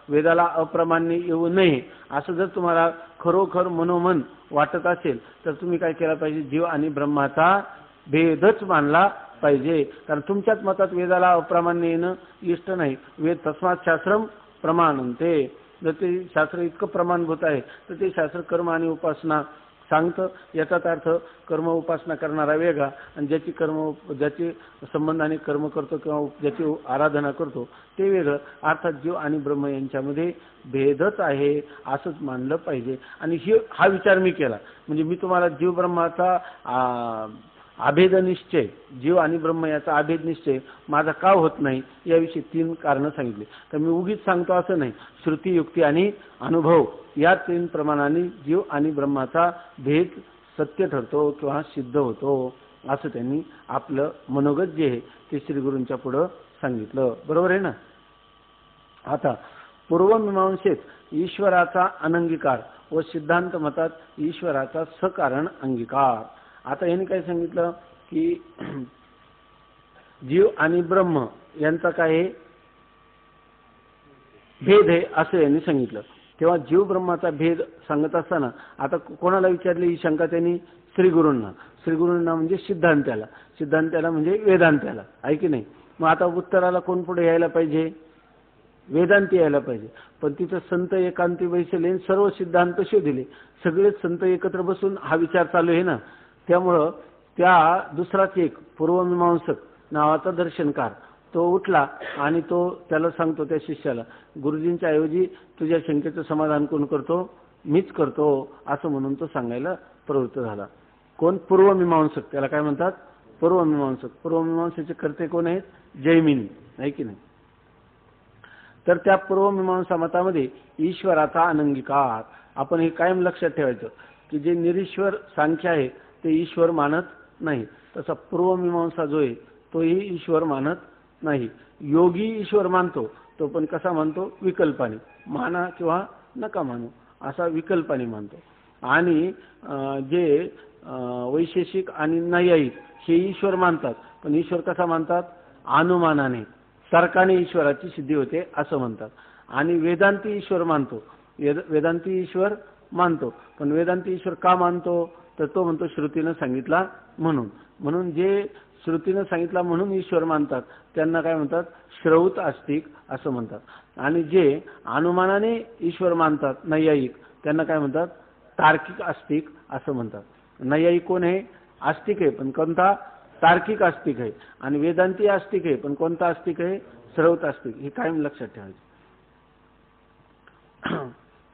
वेदाला अप्रामाण्य येऊ नये असं जर तुम्हाला खरोखर मनोमन वाटत असेल तर तुम्ही काय केलं पाहिजे, जीव आणि ब्रह्माचा भेदच मानला पाहिजे. कारण तुमच्याच मतात वेदाला अप्रामाण्य येणं इष्ट नाही. वेद तस्मात शास्त्रम प्रमाणन्ते. जर ते शास्त्र इतकं प्रमाणभूत आहे तर ते शास्त्र कर्म आणि उपासना सांगतं. याचाच अर्थ कर्म उपासना करणारा वेगळा आणि ज्याची संबंधाने कर्म करतो किंवा ज्याची आराधना करतो ते वेगळं. अर्थात जीव आणि ब्रह्म यांच्यामध्ये भेदच आहे असंच मानलं पाहिजे. आणि हा विचार मी केला म्हणजे मी तुम्हाला जीव ब्रह्माचा अभेद निश्चय, जीव आणि ब्रह्म याचा अभेद निश्चय माझा का होत नाही याविषयी 3 कारणं सांगितली. तर मी उगीच सांगतो असं नाही. श्रुती, युक्ती आणि अनुभव या 3 प्रमाणांनी जीव आणि ब्रह्माचा भेद सत्य ठरतो किंवा सिद्ध होतो असं त्यांनी आपलं मनोगत जे आहे ते श्री गुरूंच्या पुढं सांगितलं. बरोबर आहे ना. आता पूर्वमीमांसेत ईश्वराचा अनंगीकार व सिद्धांत मतात ईश्वराचा सकारण अंगीकार. आता यांनी काय सांगितलं की जीव आणि ब्रह्म यांचा काय भेद आहे असं यांनी सांगितलं. तेव्हा जीव ब्रह्माचा भेद सांगत असताना आता कोणाला विचारली ही शंका त्यांनी, श्रीगुरूंना. श्रीगुरूंना म्हणजे सिद्धांत्याला म्हणजे वेदांत्याला, आहे की नाही. मग आता उत्तराला कोण पुढे यायला पाहिजे, वेदांती यायला पाहिजे. पण तिथं संत एकांती बैसले सर्व सिद्धांत शोधले, सगळेच संत एकत्र बसून हा विचार चालू आहे ना. त्यामुळं त्या दुसराच एक पूर्वमीमांसक नावाचा दर्शनकार तो उठला आणि तो त्याला सांगतो त्या शिष्याला, गुरुजींच्या ऐवजी तुझ्या शंकेचं समाधान कोण करतो, मीच करतो असं म्हणून तो सांगायला प्रवृत्त झाला. कोण, पूर्वमीमांसक. त्याला काय म्हणतात, पूर्वमीमांसक. पूर्वमीमांसेचे कर्ते कोण आहेत, जैमिनी, आहे की नाही. तर त्या पूर्वमीमांसा मतामध्ये ईश्वराचा अनंगीकार. आपण हे कायम लक्षात ठेवायचं की जे निरीश्वर सांख्य आहे ते ईश्वर मानत नाही. तसा पूर्वमीमांसा जो आहे तोही ईश्वर मानत नाही. योगी ईश्वर मानतो, तो पण कसा मानतो, विकल्पाने. माना किंवा नका मानू असा विकल्पाने मानतो. आणि जे वैशेषिक आणि नैयायिक हे ईश्वर मानतात, पण ईश्वर कसा मानतात, अनुमानाने, तर्काने ईश्वराची सिद्धी होते असं म्हणतात. आणि वेदांती ईश्वर मानतो, वेदांती ईश्वर मानतो, पण वेदांती ईश्वर का मानतो, तर तो म्हणतो श्रुतीनं सांगितला म्हणून. म्हणून जे श्रुतीनं सांगितला म्हणून ईश्वर मानतात त्यांना काय म्हणतात, श्रौत आस्तिक असं म्हणतात. आणि जे अनुमानाने ईश्वर मानतात नैयायिक त्यांना काय म्हणतात, तार्किक आस्तिक असं म्हणतात. नैयायिक कोण आहे, आस्तिक आहे पण कोणता, तार्किक आस्तिक आहे. आणि वेदांती आस्तिक आहे पण कोणता आस्तिक आहे, श्रौत आस्तिक. हे कायम लक्षात ठेवायचं.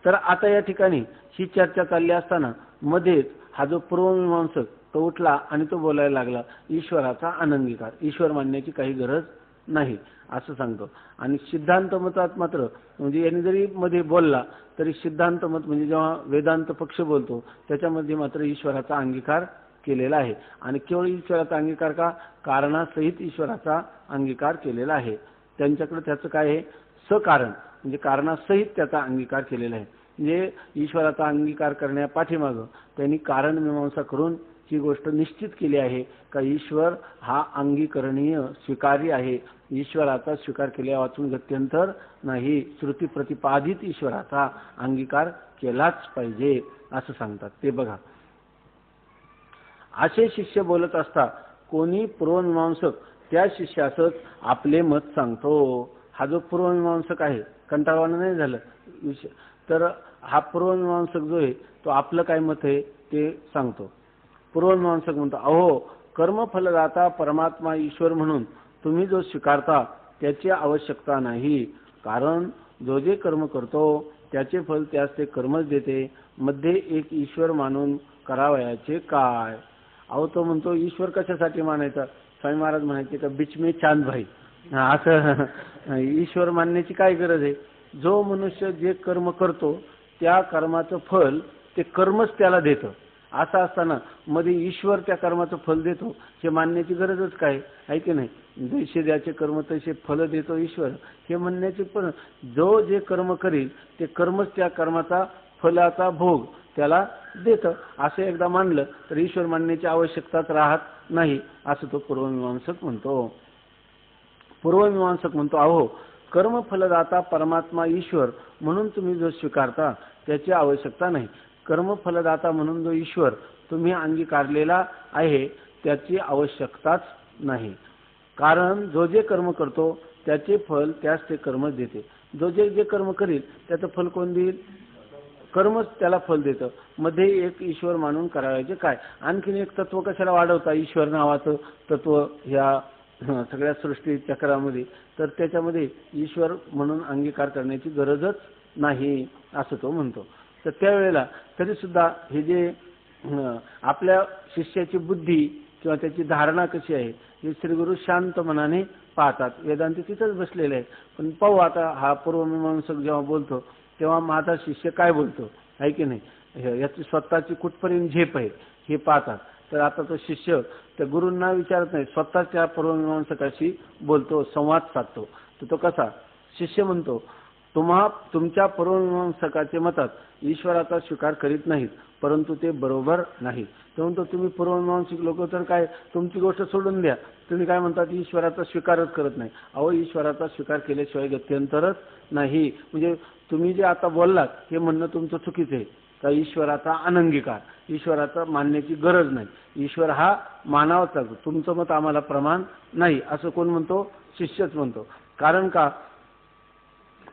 तर आता या ठिकाणी ही चर्चा चालली असताना मध्येच हा जो पूर्वमीमांसक तो उठला आणि तो बोलायला लागला, ईश्वराचा अनंगीकार, ईश्वर मानण्याची काही गरज नाही असं सांगतो. आणि सिद्धांत मतात मात्र म्हणजे यांनी जरी मध्ये बोलला तरी सिद्धांत मत म्हणजे जेव्हा वेदांत पक्ष बोलतो त्याच्यामध्ये मात्र ईश्वराचा अंगीकार केलेला आहे. आणि केवळ ईश्वराचा अंगीकार का, कारणासहित ईश्वराचा अंगीकार केलेला आहे. त्यांच्याकडे त्याचं काय आहे, सकारण म्हणजे कारणासहित त्याचा अंगीकार केलेला आहे. म्हणजे ईश्वराचा अंगीकार करण्या पाठीमागं त्यांनी कारण मीमांसा करून ही गोष्ट निश्चित केली आहे का ईश्वर हा अंगीकरणीय स्वीकार्य आहे. ईश्वराचा स्वीकार केल्या वाचून गत्यंतर नाही. श्रुती प्रतिपादित ईश्वराचा अंगीकार केलाच पाहिजे असं सांगतात ते बघा. असे शिष्य बोलत असता कोणी पूर्वमीमांसक त्या शिष्यासच आपले मत सांगतो. हा जो पूर्वमीमांसक आहे, कंटाळवाणं नाही झालं विषय, तर हा पूर्वमीमांसक जो आहे तो आपलं काय मत आहे ते सांगतो. पूर्वमीमांसक म्हणतो, अहो कर्मफलदाता परमात्मा ईश्वर म्हणून तुम्ही जो स्वीकारता त्याची आवश्यकता नाही. कारण जो जे कर्म करतो त्याचे फल त्यास ते कर्मच देते. मध्ये एक ईश्वर मानून करावयाचे काय. अहो तो म्हणतो ईश्वर कशासाठी मानायचा. स्वामी महाराज म्हणायचे का बीच में चांद भाई, असं ईश्वर मानण्याची काय गरज आहे. जो मनुष्य जे कर्म करतो त्या कर्माचं फल ते कर्मच त्याला देतं. असं असताना मध्ये ईश्वर त्या कर्माचं फल देतो हे मानण्याची गरजच काय आहे की नाही. जैसे ज्याचे कर्म तसे फल देतो ईश्वर हे म्हणण्याचे, पण जो जे कर्म करील ते कर्मच त्या कर्माचा फलाचा भोग त्याला देतं असं एकदा मानलं तर ईश्वर मानण्याची आवश्यकताच राहत नाही असं तो पूर्वमीमांसक म्हणतो. पूर्वमीमांसक म्हणतो, अहो कर्मफलदाता परमात्मा ईश्वर म्हणून तुम्ही जो स्वीकारता त्याची आवश्यकता नाही. कर्मफलदाता म्हणून जो ईश्वर तुम्ही अंगीकारलेला आहे त्याची आवश्यकताच नाही. कारण जो जे कर्म करतो त्याचे फल त्यास ते कर्मच देते. जो जे जे कर्म करील त्याचं फल कोण देईल, कर्मच त्याला फल देतं. मध्ये एक ईश्वर मानून करायचे काय. आणखीन एक तत्व कशाला वाढवता ईश्वर नावाचं तत्व ह्या सगळ्या सृष्टी चक्रामध्ये, तर त्याच्यामध्ये ईश्वर म्हणून अंगीकार करण्याची गरजच नाही असं तो म्हणतो. तर त्यावेळेला तरी सुद्धा हे जे आपल्या शिष्याची बुद्धी किंवा त्याची धारणा कशी आहे हे श्रीगुरु शांत मनाने पाहतात. वेदांती तिथंच बसलेले आहे. पण पाहू आता हा पूर्वमीमांसक जेव्हा बोलतो तेव्हा माझा शिष्य काय बोलतो आहे की नाही, याची स्वतःची कुठपर्यंत झेप आहे हे पाहतात. तर आता तो शिष्य त्या गुरूंना विचारत नाही, स्वतःच्या पूर्वमीमांसकाशी बोलतो, संवाद साधतो. तर तो कसा, शिष्य म्हणतो तुमच्या पूर्वमीमांसकाचे मतात ईश्वराचा स्वीकार करीत नाहीत, परंतु ते बरोबर नाही. तो म्हणतो तुम्ही पूर्वमीमांसक लोक तर काय तुमची गोष्ट सोडून द्या, तुम्ही काय म्हणतात ईश्वराचा स्वीकारच करत नाही. अहो ईश्वराचा स्वीकार केल्याशिवाय गत्यंतरच नाही. म्हणजे तुम्ही जे आता बोललात हे म्हणणं तुमचं चुकीचं आहे का ईश्वराचा अनंगीकार, ईश्वराचा मानण्याची गरज नाही, ईश्वर हा मानावाच लागतो, तुमचं मत आम्हाला प्रमाण नाही असं कोण म्हणतो, शिष्यच म्हणतो. कारण का,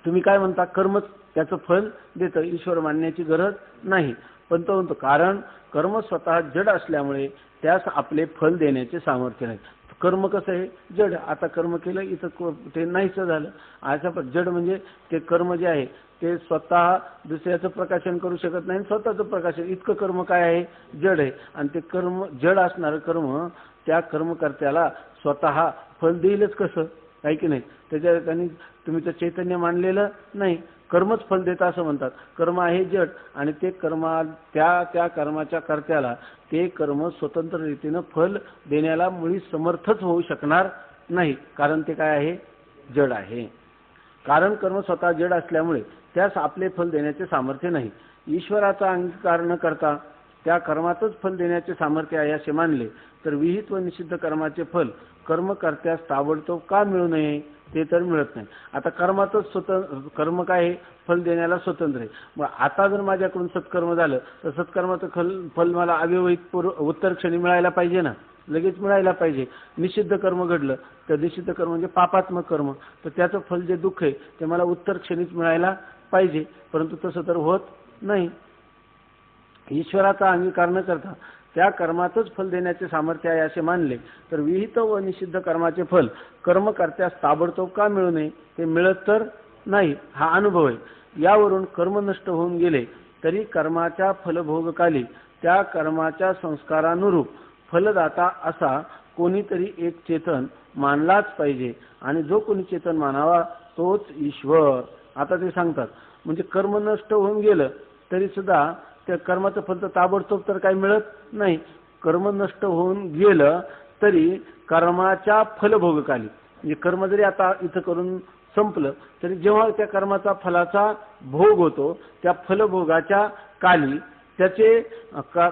तुम्ही काय म्हणता कर्मच त्याचं फल देतं, ईश्वर मानण्याची गरज नाही. पण तो म्हणतो कारण कर्म स्वतः जड असल्यामुळे त्यास आपले फल देण्याचे सामर्थ्य नाही. कर्म कसं आहे, जड. आता कर्म केलं इथं ते नाहीच झालं. असं जड म्हणजे ते कर्म जे आहे ते स्वतः दुसऱ्याचं प्रकाशन करू शकत नाही, स्वतःचं प्रकाशन, इतकं कर्म काय आहे, जड आहे. आणि ते कर्म जड असणारं कर्म त्या कर्मकर्त्याला स्वतः फल देईलच कसं, आहे की नाही. त्याच्या त्यांनी तुम्ही तर चैतन्य मानलेलं नाही, कर्मच फल देतं असं म्हणतात. कर्म आहे जड आणि ते त्या कर्माच्या कर्त्याला ते कर्म स्वतंत्र रीतीनं फल देण्याला मुळी समर्थच होऊ शकणार नाही, कारण ते काय आहे, जड आहे. कारण कर्म स्वतः जड असल्यामुळे त्यास आपले फल देण्याचे सामर्थ्य नाही. ईश्वराचा अंगीकार न करता त्या कर्मातच फल देण्याचे सामर्थ्य आहे असे मानले तर विहित व निषिद्ध कर्माचे फल कर्मकर्त्यास ताबडतोब का मिळू नये, ते तर मिळत नाही. आता कर्मातच कर्म काय आहे, फल देण्याला स्वतंत्र आहे. मग आता जर माझ्याकडून सत्कर्म झालं तर सत्कर्माचं फल मला अव्यवहित उत्तर क्षणी मिळायला पाहिजे ना, लगेच मिळायला पाहिजे. निषिद्ध कर्म घडलं तर निषिद्ध कर्म म्हणजे पापात्मक कर्म, तर त्याचं फल जे दुःख आहे ते मला उत्तर क्षणीच मिळायला पाहिजे. परंतु तसं तर होत नाही. ईश्वराचा अंगीकार न करता त्या कर्मातच फल देण्याचे सामर्थ्य आहे असे मानले तर विहित व निषिद्ध कर्माचे फल कर्मकर्त्यास ताबडतोब का मिळू नये, ते मिळत तर नाही, हा अनुभव आहे. यावरून कर्म नष्ट होऊन गेले तरी कर्माच्या फलभोगकाली त्या कर्माच्या संस्कारानुरूप फलदाता असा कोणीतरी एक चेतन मानलाच पाहिजे आणि जो कोणी चेतन मानावा तोच ईश्वर. आता ते सांगतात म्हणजे कर्म नष्ट होऊन गेलं तरी सुद्धा त्या कर्माचं फल तर ताबडतोब तर काही मिळत नाही. कर्म नष्ट होऊन गेलं तरी कर्माच्या फलभोगकाली म्हणजे कर्म जरी आता इथं करून संपलं तरी जेव्हा त्या कर्माचा फलाचा भोग होतो त्या फलभोगाच्या काली त्याचे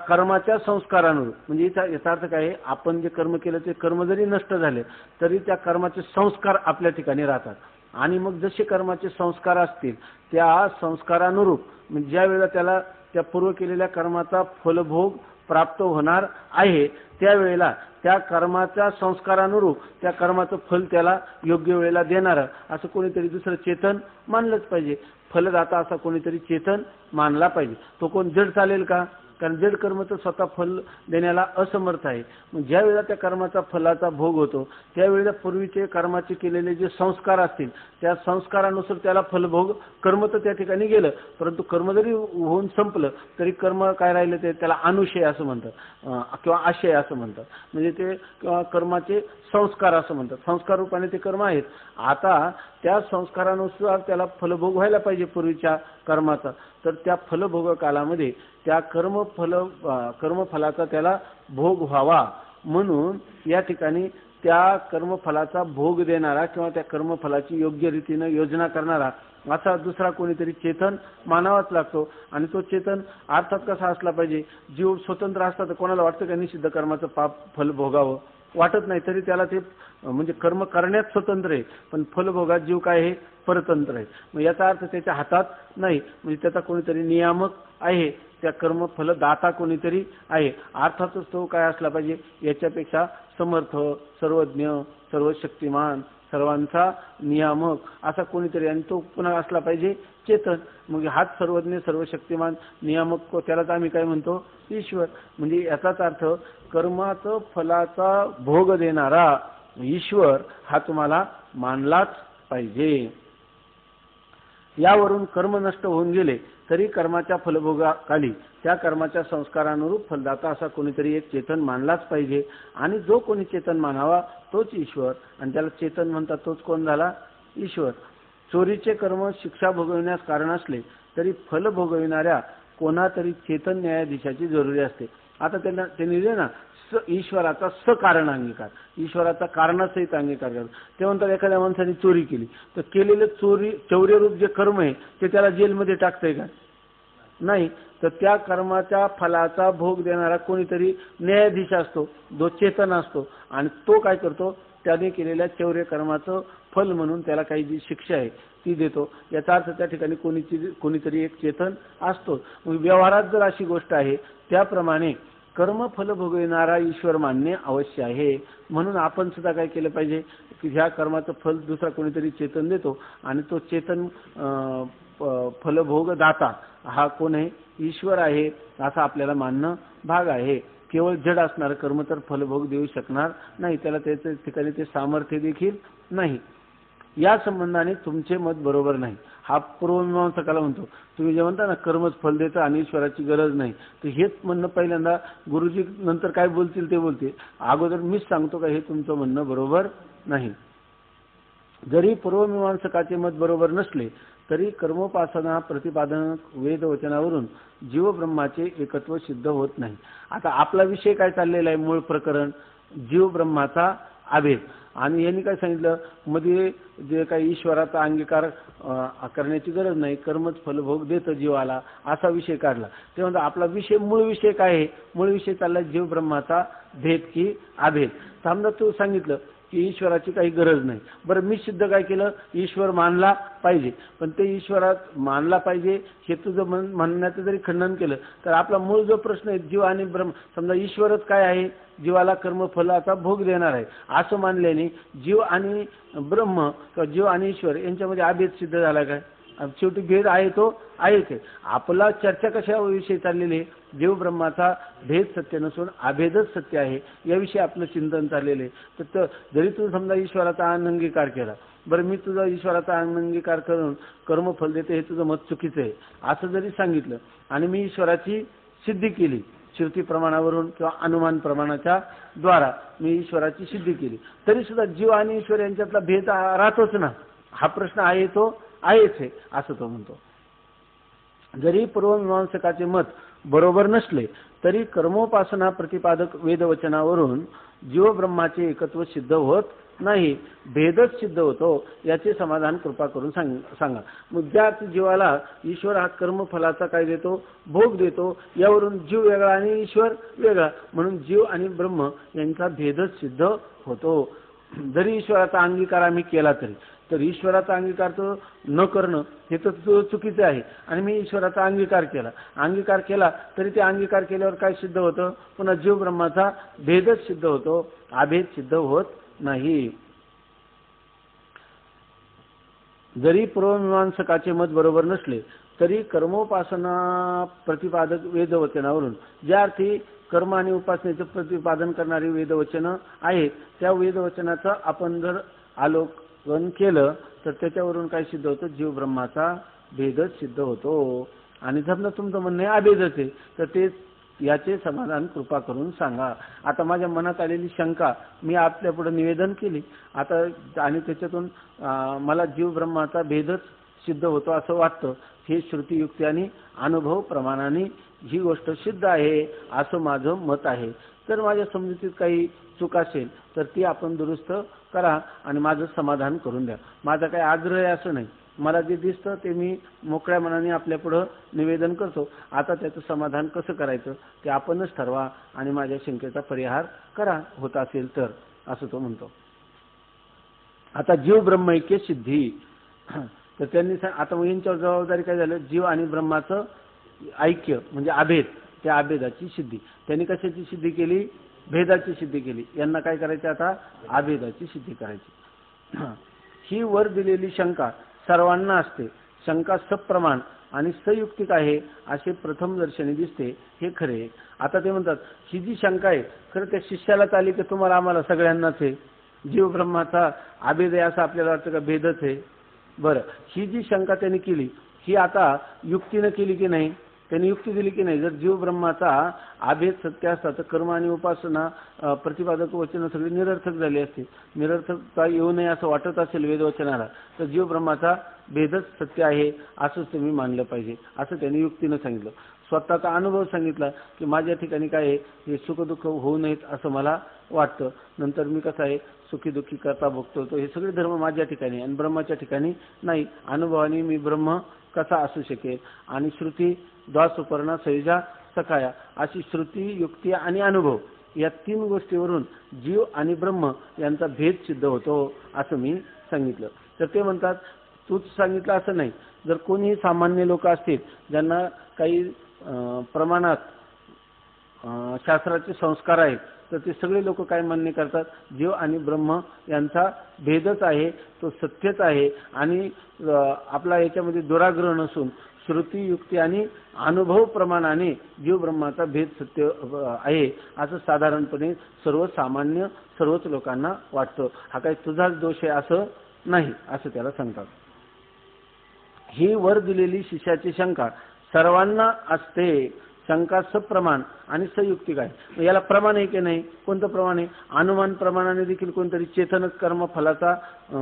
कर्माच्या संस्कारानुरूप म्हणजे याचा अर्थ काय आहे, आपण जे कर्म केलं ते कर्म जरी नष्ट झाले तरी त्या कर्माचे संस्कार आपल्या ठिकाणी राहतात आणि मग जसे कर्माचे संस्कार असतील त्या संस्कारानुरूप म्हणजे ज्या वेळेला त्याला त्या पूर्व केलेल्या कर्माचा फलभोग प्राप्त होणार आहे त्यावेळेला त्या कर्माच्या संस्कारानुरूप त्या कर्माचं फल त्याला योग्य वेळेला देणार असं कोणीतरी दुसरं चेतन मानलंच पाहिजे. फलदाता असा कोणीतरी चेतन मानला पाहिजे. तो कोण जड चालेल का? कारण जड कर्म तर स्वतः फल देण्याला असमर्थ आहे. मग ज्या वेळेला त्या कर्माचा फलाचा भोग होतो त्यावेळेला पूर्वीचे कर्माचे केलेले जे संस्कार असतील त्या संस्कारानुसार त्याला फलभोग कर्म तर त्या ठिकाणी गेलं परंतु कर्म जरी होऊन संपलं तरी कर्म काय राहिलं ते त्याला अनुशय असं म्हणतात किंवा आशय असं म्हणतात. म्हणजे ते कर्माचे संस्कार असं म्हणतात. संस्कार रूपाने ते कर्म आहेत. आता त्या संस्कारानुसार त्याला फलभोग व्हायला पाहिजे पूर्वीच्या कर्माचा. तर त्या फलभोग कालामध्ये त्या कर्मफलाचा त्याला भोग व्हावा म्हणून या ठिकाणी त्या कर्मफलाचा भोग देणारा किंवा त्या कर्मफलाची योग्य रीतीने योजना करणारा असा दुसरा कोणीतरी चेतन मानावाच लागतो. आणि तो चेतन अर्थात कसा असला पाहिजे, जीव स्वतंत्र असता तर कोणाला वाटतं का निषिद्ध कर्माचं पाप फल भोगावं? वाटत नाही. तरी त्याला ते म्हणजे कर्म करण्यात स्वतंत्र आहे पण फलभोगात जीव काय आहे, परतंत्र आहे. मग याचा अर्थ त्याच्या हातात नाही म्हणजे त्याचा कोणीतरी नियामक आहे, त्या कर्म फलदाता कोणीतरी आहे. अर्थातच तो काय असला पाहिजे, याच्यापेक्षा समर्थ, सर्वज्ञ, सर्वशक्तिमान, सर्वांचा नियामक असा कोणीतरी आणि तो पुन्हा असला पाहिजे चेतन. मग हाच सर्वज्ञ, सर्वशक्तिमान, नियामक त्यालाच आम्ही काय म्हणतो, ईश्वर. म्हणजे याचाच अर्थ कर्माचं फलाचा भोग देणारा ईश्वर हा तुम्हाला मानलाच पाहिजे. यावरून कर्म नष्ट होऊन गेले तरी कर्माच्या फलभोगाखाली त्या कर्माच्या संस्कारानुरूप फलदाता असा कोणीतरी एक चेतन मानलाच पाहिजे आणि जो कोणी चेतन मानावा तोच ईश्वर. आणि त्याला चेतन म्हणतात तोच कोण झाला, ईश्वर. चोरीचे कर्म शिक्षा भोगविण्यास कारण असले तरी फल भोगविणाऱ्या कोणातरी चेतन न्यायाधीशाची जरुरी असते. आता त्यांना ते लिहिले ना ईश्वराचा सकारण अंगीकार, ईश्वराचा कारणासहित अंगीकार करतो. ते म्हणतात एखाद्या माणसाने चोरी केली तर केलेलं चौर्यरूप जे कर्म आहे ते त्याला जेलमध्ये टाकतंय का? नाही. तर त्या कर्माच्या फलाचा भोग देणारा कोणीतरी न्यायाधीश असतो, जो चेतन असतो आणि तो काय करतो, त्याने केलेल्या चौर्य कर्माचं फल म्हणून त्याला काही जी शिक्षा आहे ती देतो. याचा अर्थ त्या ठिकाणी कोणीतरी एक चेतन असतो. व्यवहारात जर अशी गोष्ट आहे त्याप्रमाणे कर्मफल भोगविणारा ईश्वर मानणे अवश्य आहे. म्हणून आपण सुद्धा काय केलं पाहिजे की ह्या कर्माचं फल दुसरा कोणीतरी चेतन देतो आणि तो चेतन फलभोगदाता हा कोण आहे, ईश्वर आहे असं आपल्याला मानणं भाग आहे. केवळ जड असणारं कर्म तर फलभोग देऊ शकणार नाही, त्याला त्याच्या ठिकाणी ते सामर्थ्य देखील नाही. या संबंधाने तुमचे मत बरोबर नाही हा पूर्वमीमांसकाला म्हणतो. तुम्ही जे म्हणता ना कर्मच फल देतं आणि ईश्वराची गरज नाही, तर हेच म्हणणं पहिल्यांदा गुरुजी नंतर काय बोलतील ते बोलतील, अगोदर मीच सांगतो का हे तुमचं म्हणणं बरोबर नाही. जरी पूर्वमीमांसकाचे मत बरोबर नसले तरी कर्मोपासना प्रतिपादक वेदवचनावरून जीवब्रह्माचे एकत्व सिद्ध होत नाही. आता आपला विषय काय चाललेला आहे, मूळ प्रकरण जीवब्रह्माचा अभेद. आणि यांनी काय सांगितलं, मध्ये जे काही ईश्वराचा अंगीकार करण्याची गरज नाही, कर्मच फलभोग देतं जीवाला असा विषय काढला. ते म्हणतात आपला विषय मूळ विषय काय आहे, मूळ विषय चालला जीवब्रह्माचा भेद की अभेद. समजा तू सांगितलं की ईश्वराची काही गरज नाही, बरं मी सिद्ध काय केलं, ईश्वर मानला पाहिजे. पण ते ईश्वरात मानला पाहिजे हे तुझं म्हणण्याचं जरी खंडन केलं तर आपला मूळ जो प्रश्न आहे जीव आणि ब्रह्म, समजा ईश्वरच काय आहे, जीवाला कर्मफलाचा भोग देणार आहे असं मानल्याने जीव आणि ब्रह्म किंवा जीव आणि ईश्वर यांच्यामध्ये अभेद सिद्ध झाला काय? शेवटी भेद आहे तो आहेच आहे. आपला चर्चा कशाविषयी चाललेली आहे, जीव ब्रह्माचा भेद सत्य नसून अभेदच सत्य आहे याविषयी आपलं चिंतन चाललेलं आहे. तर जरी तू समजा ईश्वराचा अंगीकार केला, बरं मी तुझा ईश्वराचा अंगीकार करून कर्मफल देते हे तुझं मत चुकीचं आहे असं जरी सांगितलं आणि मी ईश्वराची सिद्धी केली, श्रुती प्रमाणावरून किंवा अनुमान प्रमाणाच्या द्वारा मी ईश्वराची सिद्धी केली, तरी सुद्धा जीव आणि ईश्वर यांच्यातला भेद राहतोच ना. हा प्रश्न आहे तो आहेच आहे असं तो म्हणतो. जरी पूर्वमीमांसकाचे मत बरोबर नसले तरी कर्मोपासना प्रतिपादक वेदवचनावरून जीव ब्रह्माचे एकत्व सिद्ध होत नाही, भेदच सिद्ध होतो. याचे समाधान कृपा करून सांगा. मग ज्या जीवाला ईश्वर हा कर्मफलाचा काय देतो, भोग देतो, यावरून जीव वेगळा आणि ईश्वर वेगळा, म्हणून जीव आणि ब्रह्म यांचा भेदच सिद्ध होतो. जरी ईश्वराचा अंगीकार आम्ही केला तरी, तर ईश्वराचा अंगीकार तो न करणं हे तर चुकीचे आहे. आणि मी ईश्वराचा अंगीकार केला तरी ते अंगीकार केल्यावर काय सिद्ध होतं, पुन्हा जीव ब्रह्माचा भेदच सिद्ध होतो, अभेद सिद्ध होत नाही. जरी पूर्वमीमांसकाचे मत बरोबर नसले तरी कर्मोपासना प्रतिपादक वेदवचनावरून ज्या अर्थी कर्म आणि उपासनेचे प्रतिपादन करणारी वेदवचन आहेत, त्या वेदवचनाचं आपण जर आलोकन केलं तर त्याच्यावरून काय सिद्ध होतं, जीव ब्रह्माचा भेदच सिद्ध होतो. आणि समजा तुमचं म्हणणं आहे अभेदच आहे, तर ते याचे समाधान कृपा करून सांगा. आता माझ्या मनात आलेली शंका मी आपल्या पुढे निवेदन केली आता, आणि त्याच्यातून मला जीव ब्रह्माचा भेदच सिद्ध होतो असं वाटतं. हे श्रुतियुक्ती आणि अनुभव प्रमाणाने ही गोष्ट सिद्ध आहे असं माझं मत आहे. तर माझ्या समजुतीत काही चूक असेल तर ती आपण दुरुस्त करा आणि माझं समाधान करून द्या. माझा काही आग्रह आहे असं नाही, मला जे दिसतं ते मी मोकळ्या मनाने आपल्या पुढं निवेदन करतो. आता त्याचं समाधान कसं करायचं ते आपणच ठरवा आणि माझ्या शंकेचा परिहार करा होत असेल तर, असं तो म्हणतो. आता जीव ब्रह्मैक्य सिद्धी, तर त्यांनी आता यांच्यावर जबाबदारी काय झालं, जीव आणि ब्रह्माचं ऐक्य म्हणजे अभेद, त्या अभेदाची सिद्धी. त्यांनी कशाची सिद्धी केली, भेदाची सिद्धी केली. यांना काय करायचं आता, अभेदाची सिद्धी करायची. ही वर दिलेली शंका सर्वांना असते. शंका सप्रमाण आणि संयुक्तिक आहे असे प्रथम दर्शनी दिसते, हे खरे. आता ते म्हणतात ही जी शंका आहे खरं त्या शिष्यालाच आली की तुम्हाला आम्हाला सगळ्यांनाच आहे, जीव ब्रह्माचा अभेद आहे असं आपल्याला वाटतं का, भेदच आहे. बरं, ही जी शंका त्यांनी केली ही आता युक्तीनं केली की नाही, त्यांनी युक्ती दिली की नाही. जर जीव ब्रह्माचा अभेद सत्य असता तर कर्म आणि उपासना प्रतिपादक वचन सगळी निरर्थक झाली असते. निरर्थकता येऊ नये असं वाटत असेल वेदवचनाला, तर जीव ब्रह्माचा भेदच सत्य आहे असंच तुम्ही मानलं पाहिजे असं त्यांनी युक्तीनं सांगितलं. स्वतःचा अनुभव सांगितला की माझ्या ठिकाणी काय आहे, हे सुखदुःख होऊ नयेत असं मला वाटतं. नंतर मी कसं आहे, सुखी दुःखी करता भोगतो, तो हे सगळे धर्म माझ्या ठिकाणी आणि ब्रह्माच्या ठिकाणी नाही. अनुभवाने मी ब्रह्म कसा असू शकेल. आणि श्रुती द्वासुपर्णा सयुजा सखाया अशी श्रुती, युक्ती आणि अनुभव या तीन गोष्टीवरून जीव आणि ब्रह्म यांचा भेद सिद्ध होतो असं मी सांगितलं. तर ते म्हणतात तूच सांगितलं असं नाही. जर कोणी सामान्य लोक असतील ज्यांना काही प्रमाणात शास्त्राचे संस्कार आहेत, तर ते सगळे लोक काय मान्य करतात, जीव आणि ब्रह्म यांचा भेदच आहे, तो सत्यच आहे. आणि आपला याच्यामध्ये दुराग्रह नसून श्रुती, युक्ती आणि अनुभव प्रमाणाने जीव ब्रह्माचा भेद सत्य आहे असं साधारणपणे सर्वसामान्य सर्वच लोकांना वाटतं. हा काही तुझाच दोष आहे असं नाही असं त्याला सांगतात. ही वर दिलेली शिष्याची शंका सर्वांना असते. शंका सप्रमाण आणि संयुक्तिक आहे. याला प्रमाण आहे की नाही, कोणतं प्रमाण आहे, अनुमान प्रमाणाने देखील कोणतरी चेतनच कर्म फलाचा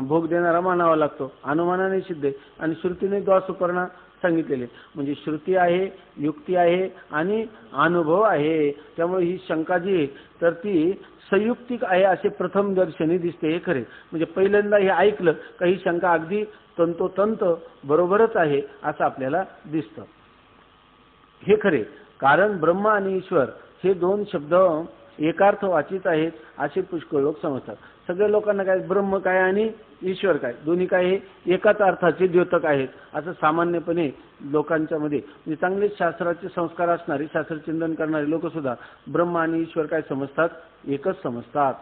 भोग देणारा मानावा लागतो, अनुमानाने सिद्ध आहे. आणि श्रुतीने द्वासुपर्णा सांगितलेले म्हणजे श्रुती आहे, युक्ती आहे आणि अनुभव आहे. त्यामुळे ही शंका जी आहे तर ती संयुक्तिक आहे असे प्रथम दर्शनी दिसते, हे खरे. म्हणजे पहिल्यांदा हे ऐकलं का ही शंका अगदी तंतोतंत बरोबरच आहे असं आपल्याला दिसतं, हे खरे. कारण ब्रह्म आणि ईश्वर हे दोन शब्द एकार्थवाचीच आहेत असे पुष्कळ लोक समजतात. सगळ्या लोकांना काय ब्रह्म काय आणि ईश्वर काय दोन्ही काय हे एकाच अर्थाचे द्योतक आहेत असं सामान्यपणे लोकांच्या मध्ये, म्हणजे चांगले शास्त्राचे संस्कार असणारे, शास्त्रचिंतन करणारे लोक सुद्धा ब्रह्म आणि ईश्वर काय समजतात, एकच समजतात.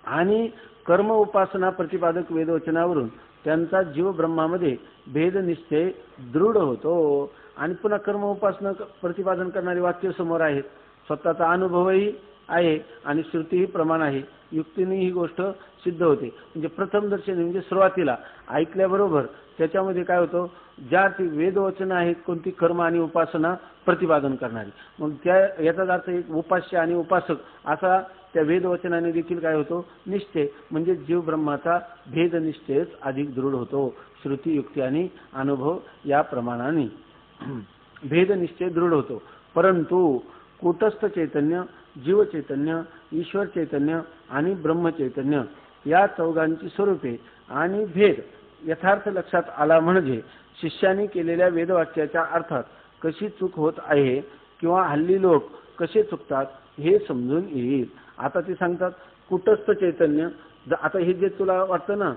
आणि कर्म उपासना प्रतिपादक वेदवचनावरून त्यांचा जीव ब्रह्मामध्ये भेद निश्चय दृढ होतो. आणि पुन्हा कर्म उपासना प्रतिपादन करणारी वाक्य समोर आहेत. स्वतःचा अनुभवही आहे आणि श्रुतीही प्रमाण आहे. युक्तीने ही गोष्ट सिद्ध होते. म्हणजे प्रथम दर्शनी म्हणजे सुरुवातीला ऐकल्याबरोबर त्याच्यामध्ये काय होतं, ज्या ती वेदवचन आहेत कोणती कर्म आणि उपासना प्रतिपादन करणारी, मग त्या याचाच अर्थ एक उपास्य आणि उपासक असा त्या वेदवचनाने देखील काय होतो, निश्चय म्हणजे जीव ब्रह्माचा भेद निश्चयच अधिक दृढ होतो. श्रुती युक्ती आणि अनुभव या प्रमाणाने भेद निश्चय दृढ होतो. परंतु कूटस्थ चैतन्य, जीव चैतन्य, ईश्वर चैतन्य आणि ब्रह्म चैतन्य या चौघांची स्वरूपे आणि भेद यथार्थ लक्षात आला म्हणजे शिष्याने केलेल्या वेदवाक्याच्या अर्थात कशी चूक होत आहे किंवा हल्ली लोक कसे चुकतात हे समजून येईल. आता ते सांगतात कूटस्थ चैतन्य. आता हे जे तुला वाटतं ना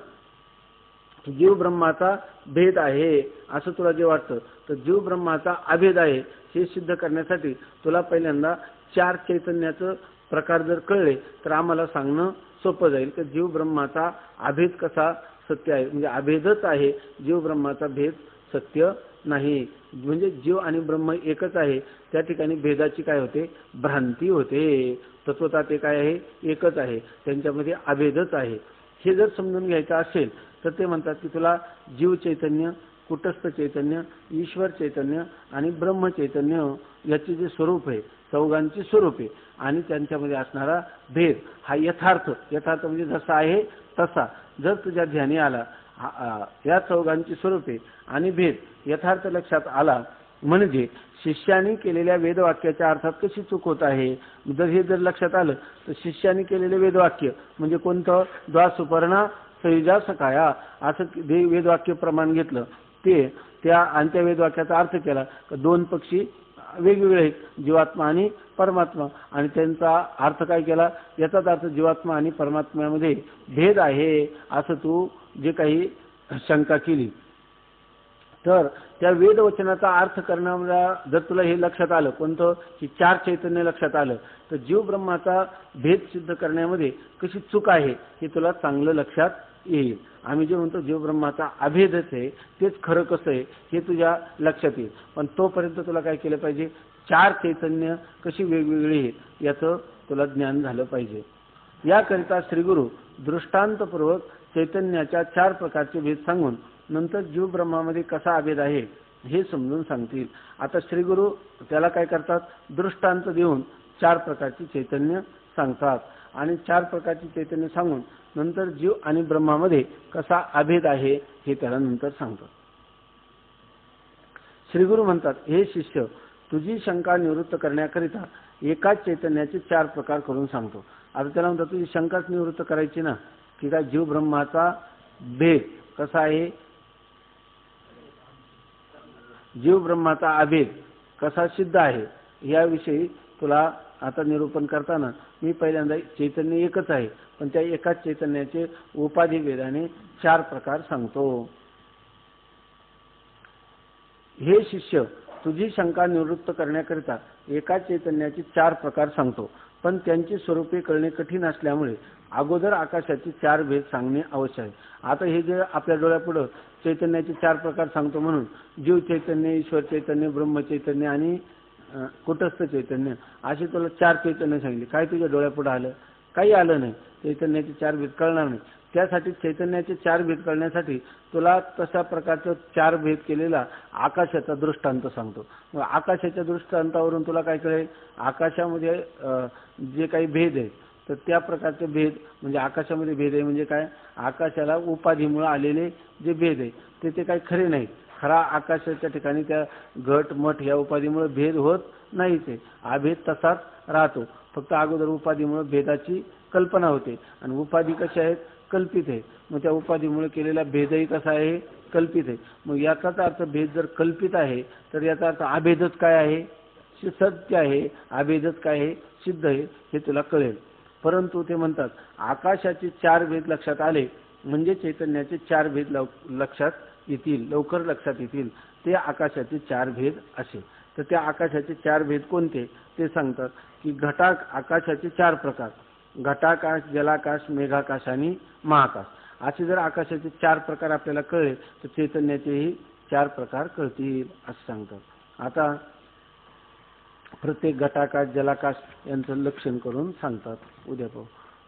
की जीव ब्रह्माचा भेद आहे असं तुला जे वाटतं, तर जीव ब्रह्माचा अभेद आहे हे सिद्ध करण्यासाठी तुला पहिल्यांदा चार चैतन्याचं प्रकार जर कळले तर आम्हाला सांगणं सोपं जाईल की जीव ब्रह्माचा अभेद कसा सत्य आहे. म्हणजे अभेदच आहे, जीव ब्रह्माचा भेद सत्य नाही. म्हणजे जीव आणि ब्रह्म एकच आहे, त्या ठिकाणी भेदाची काय होते, भ्रांती होते. तत्वता ते काय आहे, एकच आहे, त्यांच्यामध्ये अभेदच आहे. हे जर समजून घ्यायचं असेल तर ते म्हणतात की तुला जीव चैतन्य, कूटस्थ चैतन्य, ईश्वर चैतन्य आणि ब्रह्म चैतन्य याचे जे स्वरूप आहे, चौघांची स्वरूपे आणि त्यांच्यामध्ये असणारा भेद हा यथार्थ म्हणजे जसा आहे तसा जर तुझ्या ध्यानी आला, या चौघांची स्वरूपे आणि भेद यथार्थ लक्षात आला म्हणजे शिष्याने केलेल्या वेदवाक्याच्या अर्थात कशी चूक होत आहे. जर लक्षात आलं तर शिष्याने केलेले वेदवाक्य म्हणजे कोणतं, द्वासुपर्णा सयुजा सखाया असं वेदवाक्य प्रमाण घेतलं, ते त्या आणि त्या वेदवाक्याचा अर्थ केला. दोन पक्षी वेगवेगळे आहेत, जीवात्मा आणि परमात्मा, आणि त्यांचा अर्थ काय केला, याचाच अर्थ जीवात्मा आणि परमात्म्यामध्ये भेद आहे असं तू जे काही शंका केली, तर त्या वेदवचनाचा अर्थ करण्याला जर तुला हे लक्षात आलं कोणतं की चार चैतन्य लक्षात आलं, तर जीव ब्रह्माचा भेद सिद्ध करण्यामध्ये कशी चूक आहे हे तुला चांगलं लक्षात येईल. आम्ही जे म्हणतो जीव ब्रह्माचा अभेदच आहे तेच खरं कसं आहे हे तुझ्या लक्षात येईल. पण तोपर्यंत तुला काय केलं पाहिजे, चार चैतन्य कशी वेगवेगळी आहेत याचं तुला ज्ञान झालं पाहिजे. याकरिता श्रीगुरु दृष्टांतपूर्वक चैतन्याच्या चार प्रकारचे भेद सांगून नंतर जीव ब्रह्मामध्ये कसा अभेद आहे हे समजून सांगतील. आता श्रीगुरु त्याला काय करतात, दृष्टांत देऊन चार प्रकारची चैतन्य सांगतात आणि चार प्रकारची चैतन्य सांगून नंतर जीव आणि ब्रह्मामध्ये कसा अभेद आहे हे त्याला नंतर सांगतात. श्रीगुरु म्हणतात, हे शिष्य, तुझी शंका निवृत्त करण्याकरिता एकाच चैतन्याचे चार प्रकार करून सांगतो. आता त्याला म्हणतात तुझी शंकाच निवृत्त करायची ना, की काय जीव ब्रह्माचा भेद कसा आहे, जीव ब्रह्माचा अभेद कसा सिद्ध आहे याविषयी तुला आता निरूपण करताना मी पहिल्यांदा चैतन्य एकच आहे पण त्या एकाच चैतन्याचे उपाधी भेदाने चार प्रकार सांगतो. हे शिष्य, तुझी शंका निवृत्त करण्याकरिता एकाच चैतन्याचे चार प्रकार सांगतो, पण त्यांची स्वरूपे कळणे कठीण असल्यामुळे अगोदर आकाशाचे चार भेद सांगणे आवश्यक आहे. आता हे जे आपल्या डोळ्यापुढं चैतन्याचे चार प्रकार सांगतो म्हणून जीव चैतन्य, ईश्वर चैतन्य, ब्रह्म चैतन्य आणि कूटस्थ चैतन्य असे तुला चार चैतन्य सांगितले. काय तुझ्या डोळ्यापुढं आलं, काही आलं नाही. चैतन्याचे चार भेद कळणार नाही. त्यासाठी चैतन्याचे चार भेद कळण्यासाठी तुला तशा प्रकारचा चार भेद केलेला आकाशाचा दृष्टांत सांगतो. आकाशाच्या दृष्टांतावरून तुला काय कळेल, आकाशामध्ये जे काही भेद आहे तर त्या प्रकारचे भेद म्हणजे आकाशामध्ये भेद आहे म्हणजे काय, आकाशाला उपाधीमुळे आलेले जे भेद आहे ते काही खरे नाहीत. खरा आकाशाच्या ठिकाणी त्या घट मठ या उपाधीमुळे भेद होत नाहीच आहे, अभेद तसाच राहतो. फक्त अगोदर उपाधीमुळे भेदाची कल्पना होते आणि उपाधी कशा आहेत, कल्पित आहे. मग त्या उपाधीमुळे केलेला भेदही कसा आहे, कल्पित आहे. मग याचाच अर्थ भेद जर कल्पित आहे तर याचा अर्थ अभेदच काय आहे, सत्य आहे. अभेदच काय आहे, सिद्ध आहे, हे तुला कळेल. परंतु ते म्हणतात आकाशाचे चार भेद लक्षात आले म्हणजे चैतन्याचे चार भेद लक्षात येतील, लवकर लक्षात येतील. ते आकाशाचे चार भेद असे. तर त्या आकाशाचे चार भेद कोणते ते सांगतात की आकाशाचे चार प्रकार, घटाकाश, जलाकाश, मेघाकाश आणि महाकाश. असे जर आकाशाचे चार प्रकार आपल्याला कळले तर चैतन्याचेही चार प्रकार कळतील असं सांगतात. आता प्रत्येक घटाकाश जलाकाश यांचं लक्षण करून सांगतात. उद्या पाहू.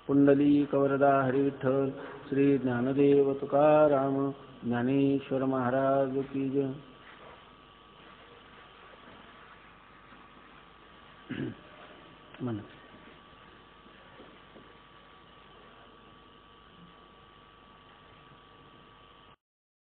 पुंडलिक वरदा हरी विठ्ठल. श्री ज्ञानदेव तुकाराम ज्ञानेश्वर महाराज की जय. म्हणा.